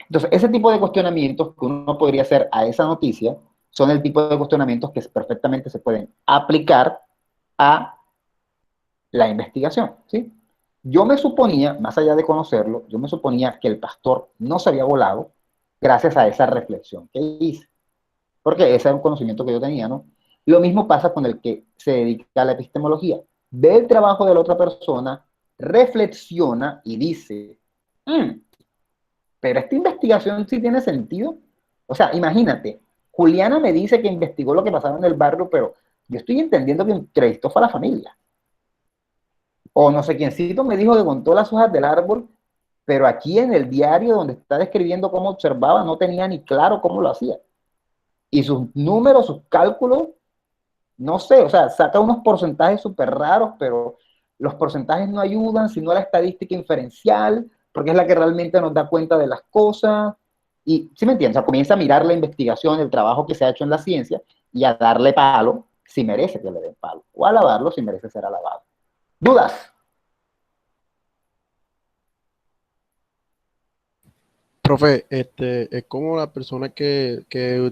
Entonces, ese tipo de cuestionamientos que uno podría hacer a esa noticia son el tipo de cuestionamientos que perfectamente se pueden aplicar a la investigación, ¿sí? Yo me suponía, más allá de conocerlo, yo me suponía que el pastor no se había volado gracias a esa reflexión que hice. Porque ese era un conocimiento que yo tenía, ¿no? Lo mismo pasa con el que se dedica a la epistemología. Ve el trabajo de la otra persona, reflexiona y dice, pero esta investigación sí tiene sentido. O sea, imagínate, Juliana me dice que investigó lo que pasaba en el barrio, pero yo estoy entendiendo que entrevistó a la familia. O no sé quiéncito me dijo que contó las hojas del árbol, pero aquí en el diario donde está describiendo cómo observaba no tenía ni claro cómo lo hacía. Y sus números, sus cálculos, no sé, o sea, saca unos porcentajes súper raros, pero los porcentajes no ayudan, sino la estadística inferencial, porque es la que realmente nos da cuenta de las cosas. Y, ¿sí me entiendes? O sea, comienza a mirar la investigación, el trabajo que se ha hecho en la ciencia, y a darle palo si merece que le den palo, o a alabarlo si merece ser alabado. ¿Dudas? Profe, es como las personas que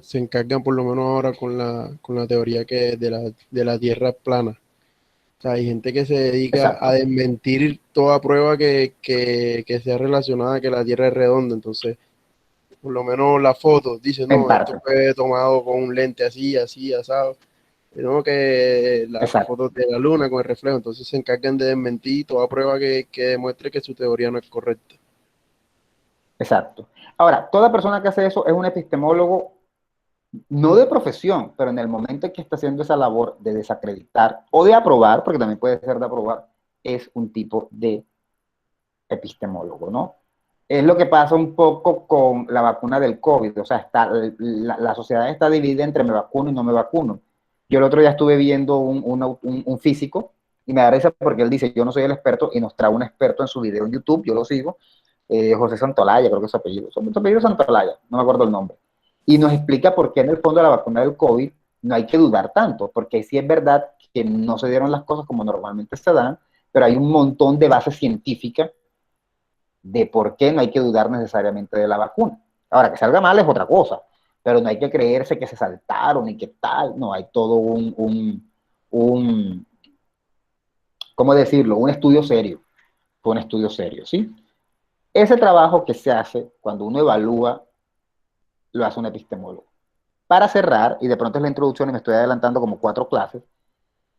se encargan, por lo menos ahora, con la teoría que de la Tierra es plana. O sea, hay gente que se dedica Exacto. a desmentir toda prueba que sea relacionada a que la Tierra es redonda. Entonces, por lo menos la foto dice, En no, esto parte. fue tomado con un lente así, así, asado. No, que las Exacto. fotos de la luna con el reflejo. Entonces se encargan de desmentir toda prueba que demuestre que su teoría no es correcta. Exacto. Ahora, toda persona que hace eso es un epistemólogo, no de profesión, pero en el momento en que está haciendo esa labor de desacreditar o de aprobar, porque también puede ser de aprobar, es un tipo de epistemólogo, ¿no? Es lo que pasa un poco con la vacuna del COVID, o sea, la sociedad está dividida entre me vacuno y no me vacuno. Yo el otro día estuve viendo un físico y me da risa porque él dice, yo no soy el experto, y nos trae un experto en su video en YouTube, yo lo sigo, José Santolaya, creo que es su apellido, su apellido es Santolaya, no me acuerdo el nombre, y nos explica por qué en el fondo de la vacuna del COVID no hay que dudar tanto, porque sí es verdad que no se dieron las cosas como normalmente se dan, pero hay un montón de bases científicas de por qué no hay que dudar necesariamente de la vacuna. Ahora, que salga mal es otra cosa, pero no hay que creerse que se saltaron y que tal, no, hay todo ¿cómo decirlo? Un estudio serio, fue un estudio serio, ¿sí? Ese trabajo que se hace cuando uno evalúa lo hace un epistemólogo. Para cerrar, y de pronto es la introducción y me estoy adelantando como 4 clases,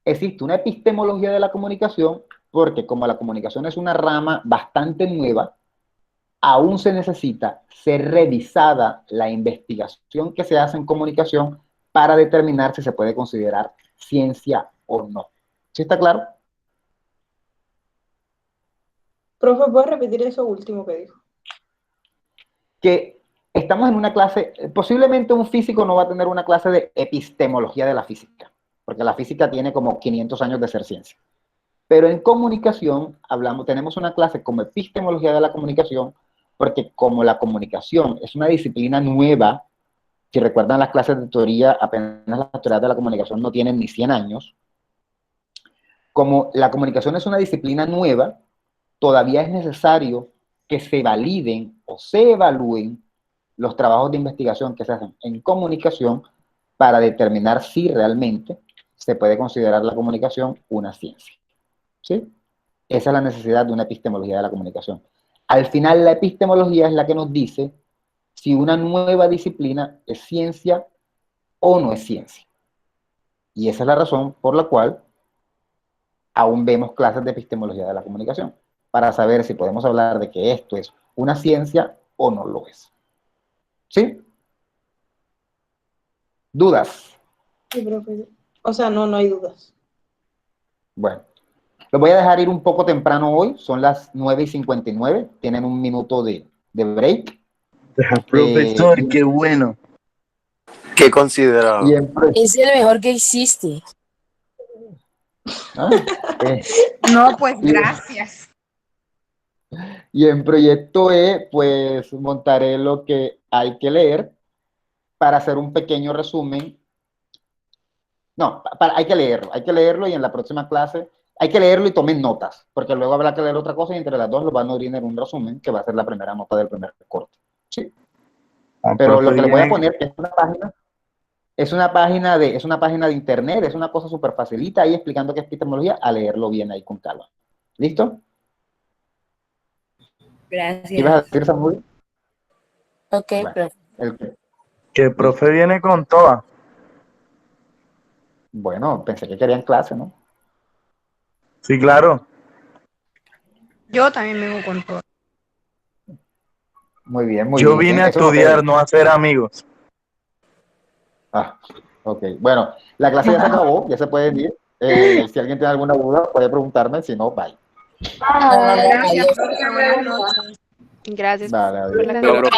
existe una epistemología de la comunicación porque como la comunicación es una rama bastante nueva, aún se necesita ser revisada la investigación que se hace en comunicación para determinar si se puede considerar ciencia o no. ¿Sí está claro? Profe, ¿puedes repetir eso último que dijo? Que estamos en una clase, posiblemente un físico no va a tener una clase de epistemología de la física, porque la física tiene como 500 años de ser ciencia. Pero en comunicación tenemos una clase como epistemología de la comunicación, porque como la comunicación es una disciplina nueva, si recuerdan las clases de teoría, apenas las teorías de la comunicación no tienen ni 100 años, como la comunicación es una disciplina nueva, todavía es necesario que se validen o se evalúen los trabajos de investigación que se hacen en comunicación para determinar si realmente se puede considerar la comunicación una ciencia. ¿Sí? Esa es la necesidad de una epistemología de la comunicación. Al final, la epistemología es la que nos dice si una nueva disciplina es ciencia o no es ciencia. Y esa es la razón por la cual aún vemos clases de epistemología de la comunicación, para saber si podemos hablar de que esto es una ciencia o no lo es. ¿Sí? ¿Dudas? Sí, profe. O sea, no hay dudas. Bueno, los voy a dejar ir un poco temprano hoy, son las 9:59, tienen un minuto de break. Profesor, qué bueno. Qué considerado. Es el mejor que existe. No, pues gracias. Y en proyecto E, pues montaré lo que hay que leer para hacer un pequeño resumen. No, hay que leerlo y en la próxima clase hay que leerlo y tomen notas, porque luego habrá que leer otra cosa y entre las dos lo van a unir en un resumen que va a ser la primera nota del primer corte. ¿Sí? Pero lo que les voy a poner es una página de internet, es una cosa súper facilita ahí explicando qué es epistemología, a leerlo bien ahí con calma. ¿Listo? Gracias. ¿Qué ibas a decir, Samuel? Ok, Bueno, profe. Que el profe viene con toda. Bueno, pensé que querían clase, ¿no? Sí, claro. Yo también vengo con todo. Muy bien, muy Yo bien. vine a Eso no estudiar, te- no a hacer amigos. Ah, ok. Bueno, la clase ya se acabó, ya se pueden ir. Si alguien tiene alguna duda, puede preguntarme, si no, bye. Gracias, profe. Buenas noches. Gracias Vale, por la adiós. clase.